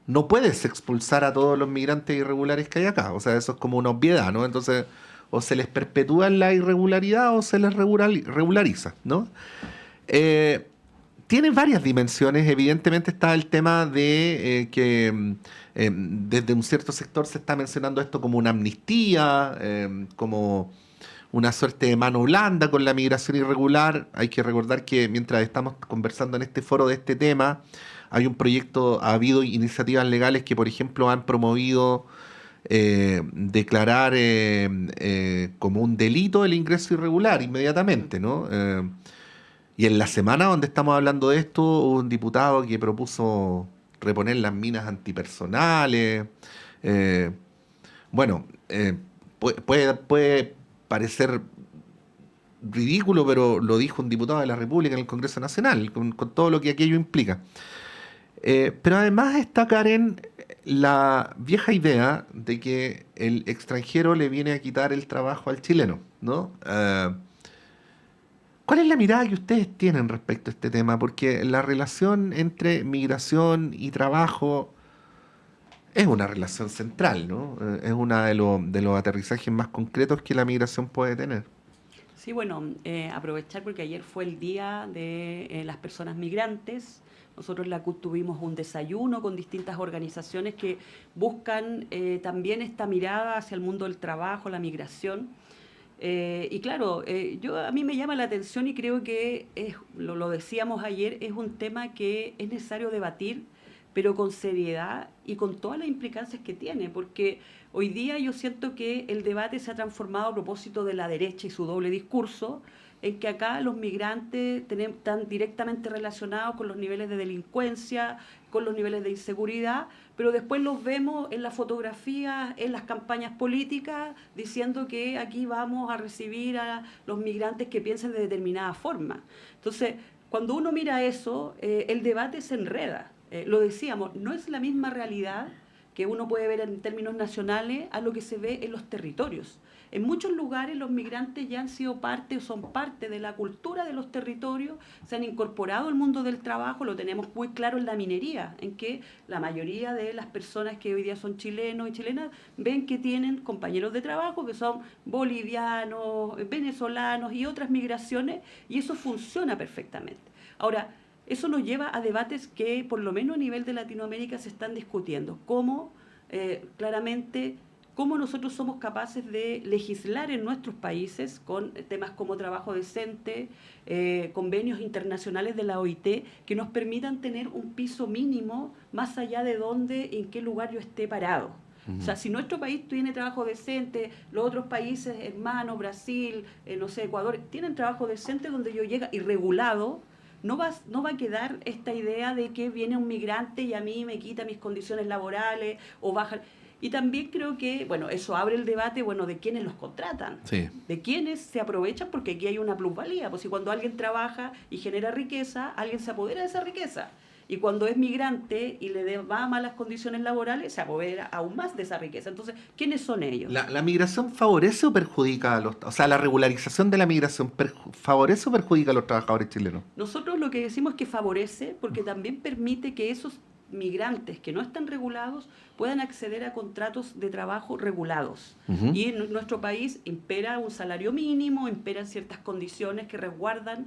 A: no puedes expulsar a todos los migrantes irregulares que hay acá. O sea, eso es como una obviedad, ¿no? Entonces, o se les perpetúa la irregularidad o se les regulariza, ¿no? Tiene varias dimensiones. Evidentemente está el tema de que desde un cierto sector se está mencionando esto como una amnistía, como una suerte de mano blanda con la migración irregular. Hay que recordar que mientras estamos conversando en este foro de este tema, hay un proyecto, ha habido iniciativas legales que, por ejemplo, han promovido declarar como un delito el ingreso irregular inmediatamente, ¿no? Y en la semana donde estamos hablando de esto, hubo un diputado que propuso reponer las minas antipersonales. Puede parecer ridículo, pero lo dijo un diputado de la República en el Congreso Nacional, con todo lo que aquello implica. Pero además está, Karen, la vieja idea de que el extranjero le viene a quitar el trabajo al chileno, ¿no? ¿Cuál es la mirada que ustedes tienen respecto a este tema? Porque la relación entre migración y trabajo es una relación central, ¿no? Es uno de los aterrizajes más concretos que la migración puede tener.
B: Sí, bueno, aprovechar porque ayer fue el día de las personas migrantes. Nosotros en la CUT tuvimos un desayuno con distintas organizaciones que buscan también esta mirada hacia el mundo del trabajo, la migración. Y claro, a mí me llama la atención y creo que lo decíamos ayer, es un tema que es necesario debatir, pero con seriedad y con todas las implicancias que tiene, porque hoy día yo siento que el debate se ha transformado a propósito de la derecha y su doble discurso, en que acá los migrantes están directamente relacionados con los niveles de delincuencia, con los niveles de inseguridad, pero después los vemos en las fotografías, en las campañas políticas, diciendo que aquí vamos a recibir a los migrantes que piensen de determinada forma. Entonces, cuando uno mira eso, el debate se enreda. Lo decíamos, no es la misma realidad que uno puede ver en términos nacionales a lo que se ve en los territorios. En muchos lugares los migrantes ya han sido parte o son parte de la cultura de los territorios, se han incorporado al mundo del trabajo, lo tenemos muy claro en la minería, en que la mayoría de las personas que hoy día son chilenos y chilenas ven que tienen compañeros de trabajo que son bolivianos, venezolanos y otras migraciones, y eso funciona perfectamente. Ahora, eso nos lleva a debates que por lo menos a nivel de Latinoamérica se están discutiendo, cómo nosotros somos capaces de legislar en nuestros países con temas como trabajo decente, convenios internacionales de la OIT, que nos permitan tener un piso mínimo más allá de en qué lugar yo esté parado. O sea, si nuestro país tiene trabajo decente, los otros países hermanos, Brasil, Ecuador, tienen trabajo decente donde yo llegue y regulado, no va a quedar esta idea de que viene un migrante y a mí me quita mis condiciones laborales o baja. Y también creo que, bueno, eso abre el debate, de quiénes los contratan,
A: sí,
B: de quiénes se aprovechan, porque aquí hay una plusvalía. Pues si cuando alguien trabaja y genera riqueza, alguien se apodera de esa riqueza. Y cuando es migrante y le va a malas condiciones laborales, se apodera aún más de esa riqueza. Entonces, ¿quiénes son ellos?
A: ¿La migración favorece o perjudica a la regularización de la migración favorece o perjudica a los trabajadores chilenos?
B: Nosotros lo que decimos es que favorece, porque también permite que esos migrantes que no están regulados puedan acceder a contratos de trabajo regulados. Y en nuestro país impera un salario mínimo, imperan ciertas condiciones que resguardan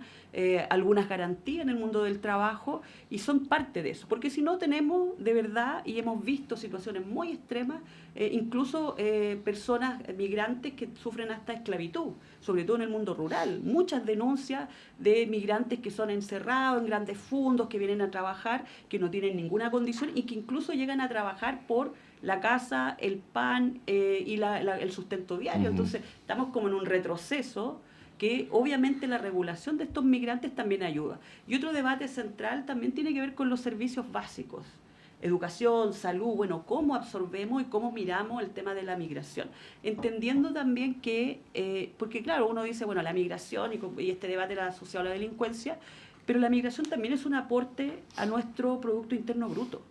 B: algunas garantías en el mundo del trabajo y son parte de eso. Porque si no tenemos de verdad, y hemos visto situaciones muy extremas, incluso personas migrantes que sufren hasta esclavitud, sobre todo en el mundo rural. Muchas denuncias de migrantes que son encerrados en grandes fundos, que vienen a trabajar, que no tienen ninguna condición y que incluso llegan a trabajar por la casa, el pan y el sustento diario. Entonces estamos como en un retroceso que obviamente la regulación de estos migrantes también ayuda. Y otro debate central también tiene que ver con los servicios básicos. Educación, salud, bueno, cómo absorbemos y cómo miramos el tema de la migración. Entendiendo también que, porque claro, uno dice, bueno, la migración y este debate era asociado a la delincuencia, pero la migración también es un aporte a nuestro Producto Interno Bruto.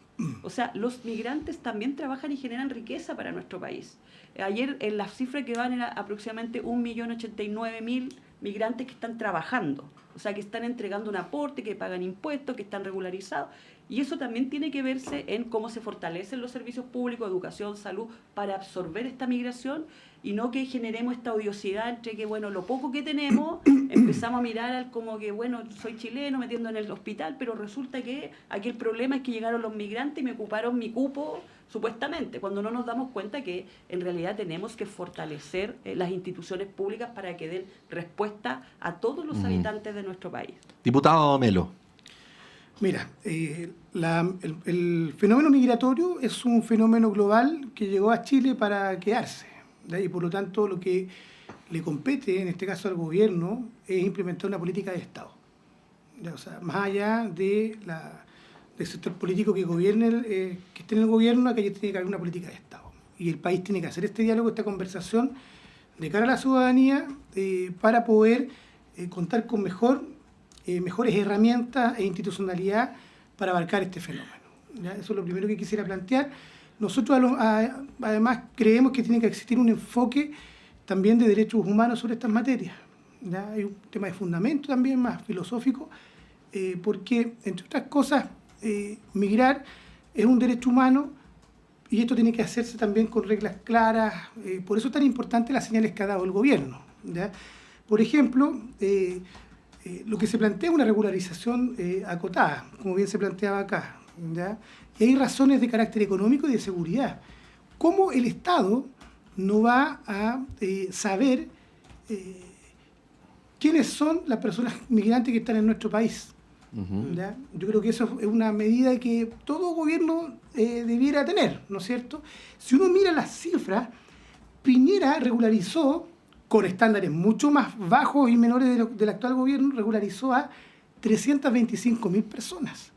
B: O sea, los migrantes también trabajan y generan riqueza para nuestro país. Ayer en la cifra que van era aproximadamente 1.089.000 migrantes que están trabajando. O sea, que están entregando un aporte, que pagan impuestos, que están regularizados. Y eso también tiene que verse en cómo se fortalecen los servicios públicos, educación, salud, para absorber esta migración y no que generemos esta odiosidad entre que, bueno, lo poco que tenemos, empezamos a mirar al como que, bueno, soy chileno metiendo en el hospital, pero resulta que aquí el problema es que llegaron los migrantes y me ocuparon mi cupo, supuestamente, cuando no nos damos cuenta que en realidad tenemos que fortalecer las instituciones públicas para que den respuesta a todos los habitantes de nuestro país.
A: Diputado Melo.
C: Mira, el fenómeno migratorio es un fenómeno global que llegó a Chile para quedarse, ¿ya? Y por lo tanto lo que le compete, en este caso al gobierno, es implementar una política de Estado. ¿Ya? O sea, más allá del sector político que gobierne, que esté en el gobierno, que tiene que haber una política de Estado. Y el país tiene que hacer este diálogo, esta conversación de cara a la ciudadanía para poder contar con mejores herramientas e institucionalidad para abarcar este fenómeno. ¿Ya? Eso es lo primero que quisiera plantear. Nosotros además creemos que tiene que existir un enfoque también de derechos humanos sobre estas materias. ¿Ya? Hay un tema de fundamento también más filosófico, porque entre otras cosas migrar es un derecho humano y esto tiene que hacerse también con reglas claras. Por eso es tan importante las señales que ha dado el gobierno. ¿Ya? Por ejemplo, lo que se plantea es una regularización acotada, como bien se planteaba acá, ¿ya? Y hay razones de carácter económico y de seguridad. ¿Cómo el Estado no va a saber quiénes son las personas migrantes que están en nuestro país? ¿Ya? Yo creo que eso es una medida que todo gobierno debiera tener, ¿no es cierto? Si uno mira las cifras, Piñera regularizó con estándares mucho más bajos y menores del actual gobierno, regularizó a 325.000 personas,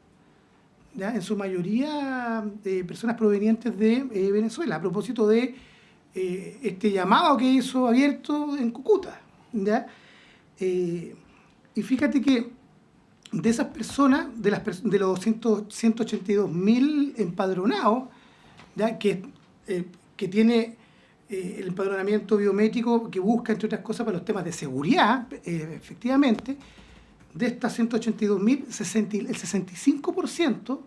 C: ¿ya? En su mayoría personas provenientes de Venezuela, a propósito de este llamado que hizo abierto en Cúcuta, ¿ya? Y fíjate que de esas personas, de los 182.000 empadronados, ¿ya? Que tiene el empadronamiento biométrico que busca, entre otras cosas, para los temas de seguridad, efectivamente, de estas 182.000, el 65%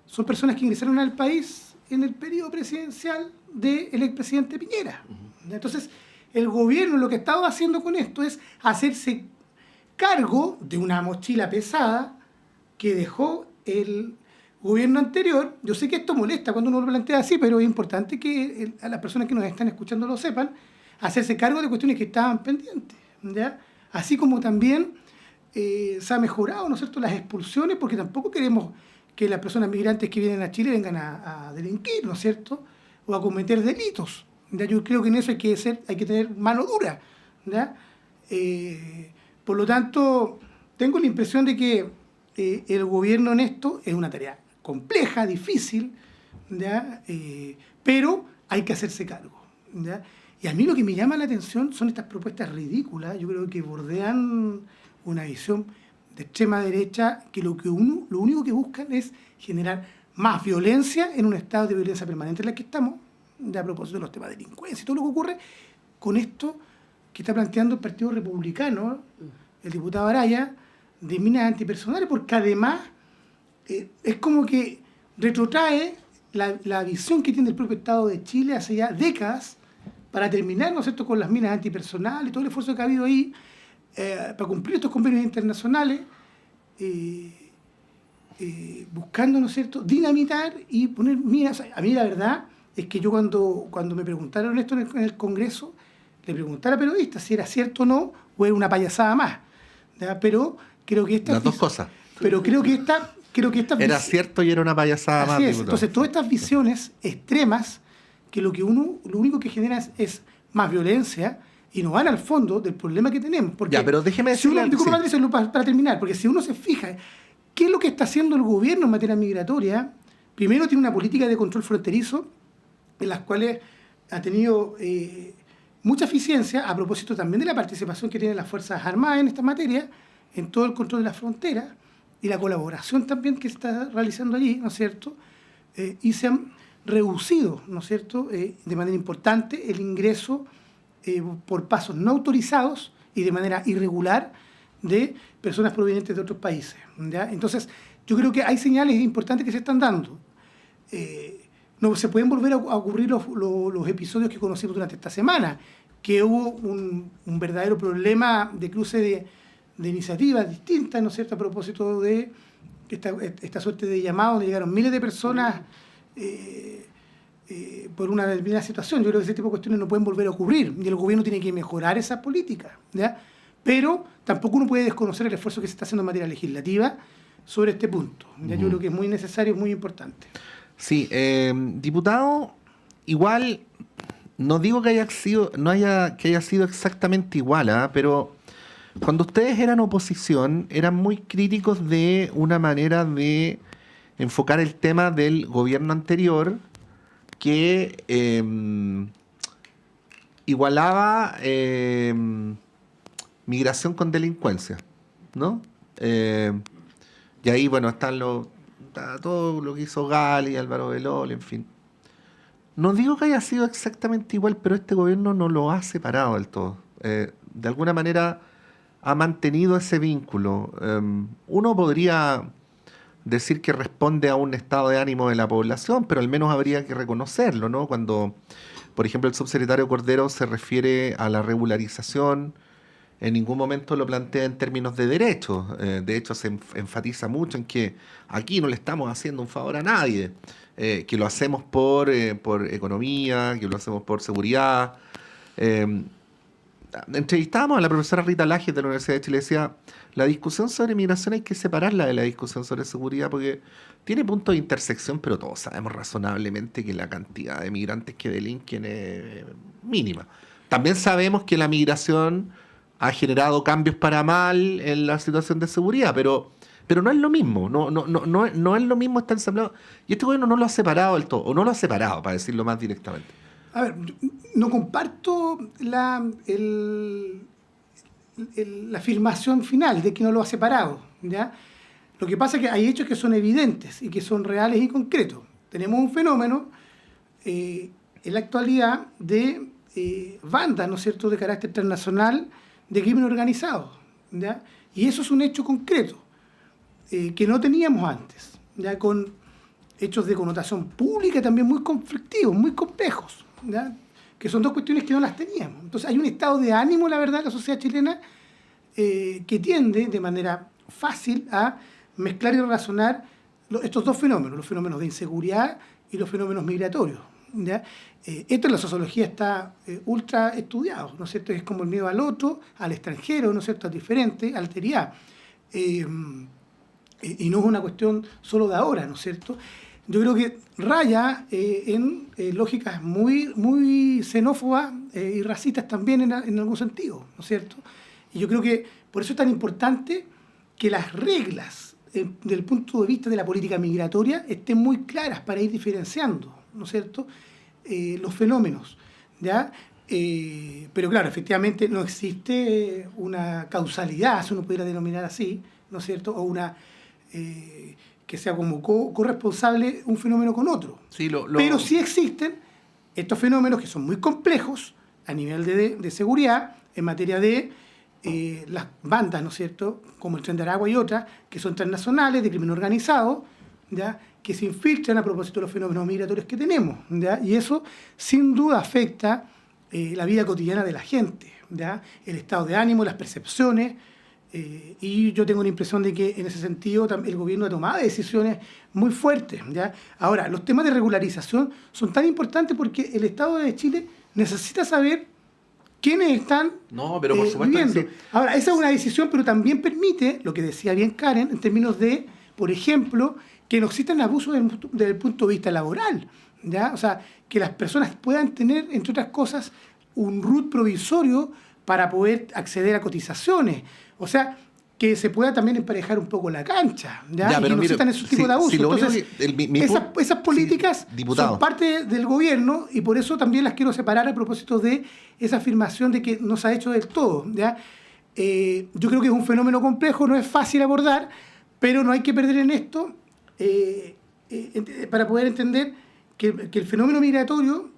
C: son personas que ingresaron al país en el periodo presidencial del expresidente Piñera. Entonces, el gobierno lo que estaba haciendo con esto es hacerse cargo de una mochila pesada que dejó el gobierno anterior. Yo sé que esto molesta cuando uno lo plantea así, pero es importante que a las personas que nos están escuchando lo sepan, hacerse cargo de cuestiones que estaban pendientes, ¿ya? Así como también se ha mejorado, ¿no es cierto?, las expulsiones, porque tampoco queremos que las personas migrantes que vienen a Chile vengan a delinquir, ¿no es cierto?, o a cometer delitos, ¿ya? Yo creo que en eso hay que tener mano dura, ¿ya? Por lo tanto, tengo la impresión de que el gobierno en esto es una tarea compleja, difícil, ¿ya? Pero hay que hacerse cargo, ¿ya? Y a mí lo que me llama la atención son estas propuestas ridículas, yo creo que bordean una visión de extrema derecha, que lo único que buscan es generar más violencia en un estado de violencia permanente en el que estamos, ya a propósito de los temas de delincuencia y todo lo que ocurre con esto que está planteando el Partido Republicano, el diputado Araya, de minas antipersonales, porque además es como que retrotrae la visión que tiene el propio Estado de Chile hace ya décadas para terminar, ¿no es cierto?, con las minas antipersonales, todo el esfuerzo que ha habido ahí para cumplir estos convenios internacionales, buscando, ¿no es cierto?, dinamitar y poner minas. A mí la verdad es que yo cuando me preguntaron esto en el Congreso, le pregunté a la periodista si era cierto o no, o era una payasada más. ¿Ya? Pero creo que
A: Las dos cosas.
C: Pero creo que esta
A: Era cierto y era una payasada más.
C: Así es.
A: Diputado.
C: Entonces, todas estas visiones extremas, que lo único que generan es más violencia y no van al fondo del problema que tenemos. Porque
A: ya, pero déjeme decirle...
C: para terminar, porque si uno se fija, ¿qué es lo que está haciendo el gobierno en materia migratoria? Primero, tiene una política de control fronterizo en las cuales ha tenido mucha eficiencia, a propósito también de la participación que tienen las Fuerzas Armadas en esta materia, en todo el control de la frontera, y la colaboración también que se está realizando allí, ¿no es cierto? Y se han reducido, ¿no es cierto?, de manera importante el ingreso por pasos no autorizados y de manera irregular de personas provenientes de otros países, ¿ya? Entonces, yo creo que hay señales importantes que se están dando. No se pueden volver a ocurrir los episodios que conocimos durante esta semana, que hubo un verdadero problema de cruce de iniciativas distintas, ¿no es cierto?, a propósito de esta suerte de llamado donde llegaron miles de personas por una determinada situación. Yo creo que ese tipo de cuestiones no pueden volver a ocurrir y el gobierno tiene que mejorar esa política, ¿ya? Pero tampoco uno puede desconocer el esfuerzo que se está haciendo en materia legislativa sobre este punto, ¿ya? Yo creo que es muy necesario, muy importante.
A: Sí, diputado, igual no digo que haya sido exactamente igual, pero cuando ustedes eran oposición eran muy críticos de una manera de enfocar el tema del gobierno anterior que igualaba migración con delincuencia, ¿no? Y ahí, bueno, está todo lo que hizo Gali, Álvaro Belol, en fin. No digo que haya sido exactamente igual, pero este gobierno no lo ha separado del todo. De alguna manera ha mantenido ese vínculo. Uno podría decir que responde a un estado de ánimo de la población, pero al menos habría que reconocerlo, ¿no? Cuando, por ejemplo, el subsecretario Cordero se refiere a la regularización, en ningún momento lo plantea en términos de derechos. De hecho, se enfatiza mucho en que aquí no le estamos haciendo un favor a nadie, que lo hacemos por economía, que lo hacemos por seguridad. Entrevistábamos a la profesora Rita Lajes de la Universidad de Chile y decía, la discusión sobre migración hay que separarla de la discusión sobre seguridad porque tiene puntos de intersección, pero todos sabemos razonablemente que la cantidad de migrantes que delinquen es mínima. También sabemos que la migración ha generado cambios para mal en la situación de seguridad, pero no es lo mismo, no es lo mismo estar ensamblado. Y este gobierno no lo ha separado del todo, o no lo ha separado, para decirlo más directamente.
C: A ver, no comparto la afirmación final de que no lo ha separado, ¿ya? Lo que pasa es que hay hechos que son evidentes y que son reales y concretos. Tenemos un fenómeno en la actualidad de bandas, ¿no es cierto?, de carácter transnacional de crimen organizado, ¿ya? Y eso es un hecho concreto que no teníamos antes, ya, con hechos de connotación pública también muy conflictivos, muy complejos, ¿ya? Que son dos cuestiones que no las teníamos. Entonces hay un estado de ánimo, la verdad, en la sociedad chilena que tiende de manera fácil a mezclar y relacionar estos dos fenómenos, los fenómenos de inseguridad y los fenómenos migratorios, ¿ya? Esto en la sociología está ultra estudiado, ¿no es cierto? Es como el miedo al otro, al extranjero, ¿no es cierto?, al diferente, alteridad. Y no es una cuestión solo de ahora, ¿no es cierto? Yo creo que raya en lógicas muy, muy xenófobas y racistas también en algún sentido, ¿no es cierto? Y yo creo que por eso es tan importante que las reglas desde el punto de vista de la política migratoria estén muy claras para ir diferenciando, ¿no es cierto?, los fenómenos, ¿ya? Pero claro, efectivamente no existe una causalidad, si uno pudiera denominar así, ¿no es cierto?, o una que sea como corresponsable un fenómeno con otro.
A: Sí,
C: Pero sí existen estos fenómenos que son muy complejos a nivel de seguridad, en materia de las bandas, ¿no es cierto?, como el Tren de Aragua y otras, que son transnacionales, de crimen organizado, ¿ya?, que se infiltran a propósito de los fenómenos migratorios que tenemos, ¿ya? Y eso sin duda afecta la vida cotidiana de la gente, ¿ya?, el estado de ánimo, las percepciones, y yo tengo la impresión de que en ese sentido el gobierno ha tomado decisiones muy fuertes, ¿ya? Ahora, los temas de regularización son tan importantes porque el Estado de Chile necesita saber quiénes están
A: pero por supuesto
C: viviendo.
A: que sí.
C: Ahora, esa es una decisión, pero también permite, lo que decía bien Karen, en términos de, por ejemplo, que no existan abusos desde el punto de vista laboral, ¿ya? O sea, que las personas puedan tener, entre otras cosas, un RUT provisorio para poder acceder a cotizaciones. O sea, que se pueda también emparejar un poco la cancha, ¿ya?
A: Ya,
C: Y
A: pero
C: que no
A: mire,
C: existan esos tipos de abusos.
A: si lo único
C: Entonces,
A: que-
C: esas políticas
A: diputado.
C: son parte del gobierno y por eso también las quiero separar a propósito de esa afirmación de que no se ha hecho del todo, ¿ya? Yo creo que es un fenómeno complejo, no es fácil abordar, pero no hay que perder en esto para poder entender que el fenómeno migratorio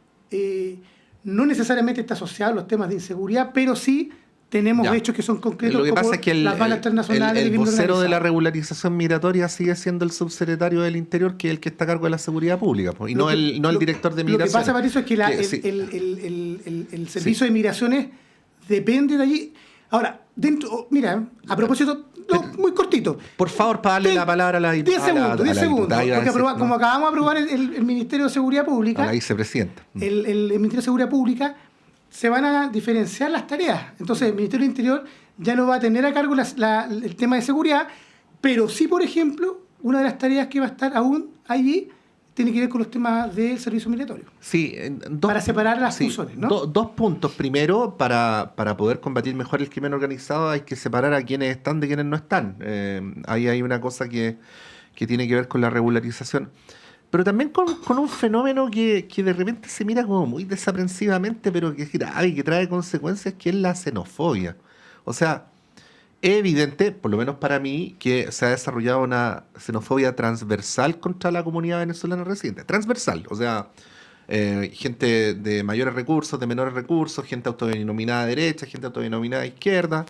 C: no necesariamente está asociado a los temas de inseguridad, pero sí tenemos hechos que son concretos,
A: lo que
C: como
A: pasa es que
C: las bandas transnacionales.
A: el
C: crimen
A: vocero de
C: organizado.
A: la regularización migratoria sigue siendo el subsecretario del Interior, que es el que está a cargo de la seguridad pública, y no el director de migración.
C: Lo que pasa, Patricio, es que el servicio de migraciones depende de allí. Ahora, mira, a propósito, muy cortito.
A: Por favor, para darle la palabra a la
C: 10 segundos, 10 segundos.
A: diputada, iba a
C: Porque
A: decir,
C: como acabamos de aprobar el Ministerio de Seguridad
A: a
C: Pública,
A: la vicepresidenta.
C: el Ministerio de Seguridad Pública, se van a diferenciar las tareas. Entonces, el Ministerio del Interior ya no va a tener a cargo el tema de seguridad, pero sí, por ejemplo, una de las tareas que va a estar aún allí tiene que ver con los temas del servicio migratorio.
A: Sí,
C: Para separar las funciones, ¿no?
A: Dos puntos. Primero, para poder combatir mejor el crimen organizado hay que separar a quienes están de quienes no están. Ahí hay una cosa que tiene que ver con la regularización. Pero también con un fenómeno que de repente se mira como muy desaprensivamente, pero que es grave y que trae consecuencias, que es la xenofobia. O sea, es evidente, por lo menos para mí, que se ha desarrollado una xenofobia transversal contra la comunidad venezolana residente. Transversal, o sea, gente de mayores recursos, de menores recursos, gente autodenominada derecha, gente autodenominada izquierda.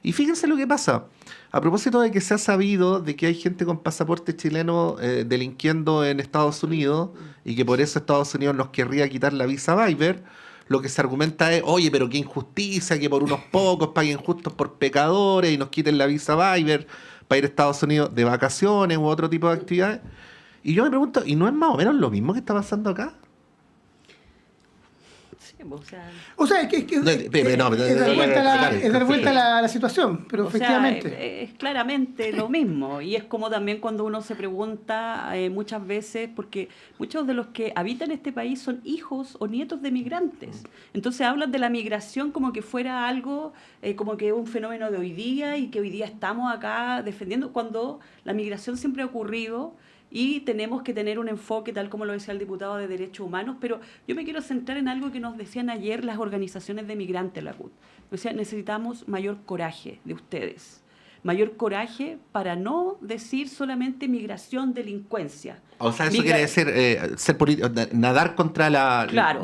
A: Y fíjense lo que pasa. A propósito de que se ha sabido de que hay gente con pasaporte chileno delinquiendo en Estados Unidos y que por eso Estados Unidos nos querría quitar la visa waiver, lo que se argumenta es, oye, pero qué injusticia que por unos pocos paguen justos por pecadores y nos quiten la visa waiver para ir a Estados Unidos de vacaciones u otro tipo de actividades. Y yo me pregunto, ¿y no es más o menos lo mismo que está pasando acá?
B: O sea,
C: es dar vuelta a la situación, pero efectivamente.
B: Es claramente lo mismo. Y es como también cuando uno se pregunta muchas veces, porque muchos de los que habitan este país son hijos o nietos de migrantes. Entonces hablan de la migración como que fuera algo, como que un fenómeno de hoy día y que hoy día estamos acá defendiendo, cuando la migración siempre ha ocurrido. Y tenemos que tener un enfoque, tal como lo decía el diputado, de derechos humanos, pero yo me quiero centrar en algo que nos decían ayer las organizaciones de migrantes, la CUT. O sea, necesitamos mayor coraje de ustedes, mayor coraje para no decir solamente migración, delincuencia.
A: O sea, eso quiere decir nadar contra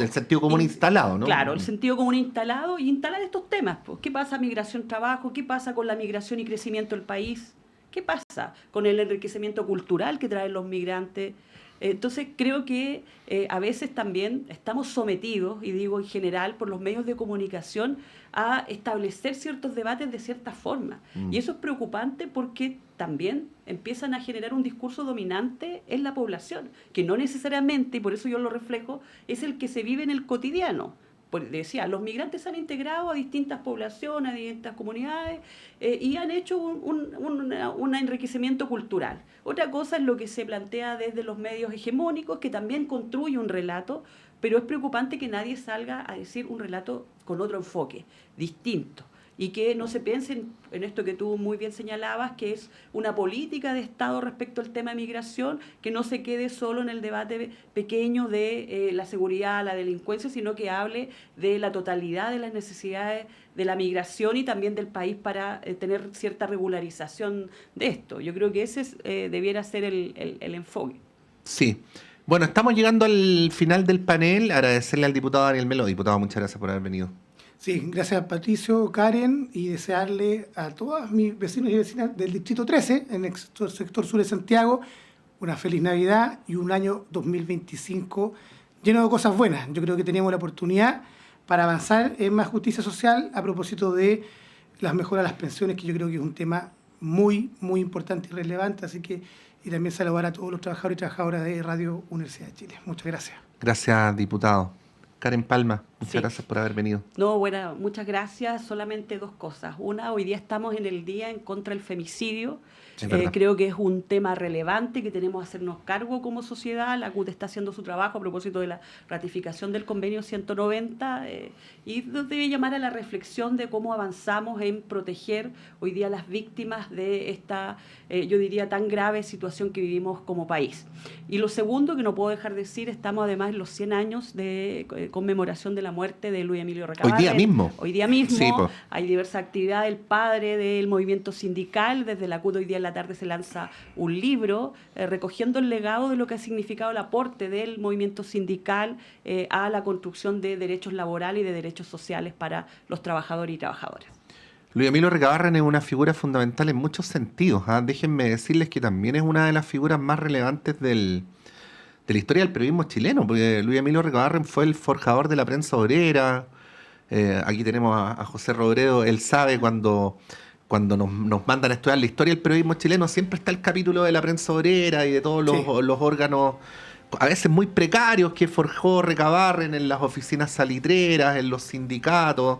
A: el sentido común instalado, ¿no?
B: Claro, el sentido común instalado y instalar estos temas. Pues. ¿Qué pasa migración-trabajo? ¿Qué pasa con la migración y crecimiento del país? ¿Qué pasa con el enriquecimiento cultural que traen los migrantes? Entonces creo que a veces también estamos sometidos, y digo en general, por los medios de comunicación, a establecer ciertos debates de cierta forma. Y eso es preocupante porque también empiezan a generar un discurso dominante en la población, que no necesariamente, y por eso yo lo reflejo, es el que se vive en el cotidiano. Decía, los migrantes se han integrado a distintas poblaciones, a distintas comunidades y han hecho un enriquecimiento cultural. Otra cosa es lo que se plantea desde los medios hegemónicos, que también construye un relato, pero es preocupante que nadie salga a decir un relato con otro enfoque, distinto. Y que no se piense en esto que tú muy bien señalabas, que es una política de Estado respecto al tema de migración, que no se quede solo en el debate pequeño de la seguridad, la delincuencia, sino que hable de la totalidad de las necesidades de la migración y también del país para tener cierta regularización de esto. Yo creo que ese debiera ser el enfoque.
A: Sí. Bueno, estamos llegando al final del panel. Agradecerle al diputado Daniel Melo. Diputado, muchas gracias por haber venido.
C: Sí, gracias Patricio, Karen, y desearle a todos mis vecinos y vecinas del Distrito 13, en el sector sur de Santiago, una feliz Navidad y un año 2025 lleno de cosas buenas. Yo creo que tenemos la oportunidad para avanzar en más justicia social a propósito de las mejoras a las pensiones, que yo creo que es un tema muy, muy importante y relevante. Así que, y también saludar a todos los trabajadores y trabajadoras de Radio Universidad de Chile. Muchas gracias.
A: Gracias, diputado. Karen Palma, muchas
B: Sí.
A: gracias por haber venido.
B: No, bueno, muchas gracias. Solamente dos cosas. Una, hoy día estamos en el día en contra del femicidio.
A: Es verdad.
B: Creo que es un tema relevante que tenemos que hacernos cargo como sociedad. La CUT está haciendo su trabajo a propósito de la ratificación del convenio 190 y debe llamar a la reflexión de cómo avanzamos en proteger hoy día a las víctimas de esta, yo diría, tan grave situación que vivimos como país. Y lo segundo, que no puedo dejar de decir, estamos además en los 100 años de conmemoración de la muerte de Luis Emilio Recabarren.
A: Hoy día mismo.
B: Hoy día mismo.
A: Sí, po.
B: Hay diversas actividades. El padre del movimiento sindical, desde la CUT hoy día en la tarde se lanza un libro recogiendo el legado de lo que ha significado el aporte del movimiento sindical a la construcción de derechos laborales y de derechos sociales para los trabajadores y trabajadoras.
A: Luis Emilio Recabarren es una figura fundamental en muchos sentidos. Déjenme decirles que también es una de las figuras más relevantes de la historia del periodismo chileno, porque Luis Emilio Recabarren fue el forjador de la prensa obrera. Aquí tenemos a José Robredo. Él sabe cuando nos mandan a estudiar la historia del periodismo chileno, siempre está el capítulo de la prensa obrera y de todos los órganos, a veces muy precarios, que forjó Recabarren en las oficinas salitreras, en los sindicatos.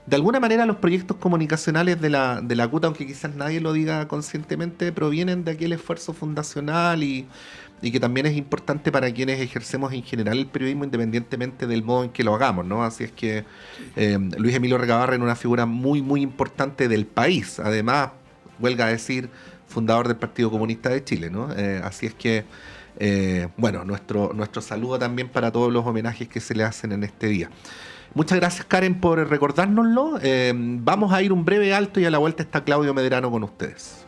A: De alguna manera los proyectos comunicacionales de la CUT, aunque quizás nadie lo diga conscientemente, provienen de aquel esfuerzo fundacional y que también es importante para quienes ejercemos en general el periodismo, independientemente del modo en que lo hagamos, ¿no? Así es que Luis Emilio Recabarren es una figura muy, muy importante del país. Además, huelga decir, fundador del Partido Comunista de Chile, ¿no? Así es que, bueno, nuestro saludo también para todos los homenajes que se le hacen en este día. Muchas gracias, Karen, por recordárnoslo. Vamos a ir un breve alto y a la vuelta está Claudio Medrano con ustedes.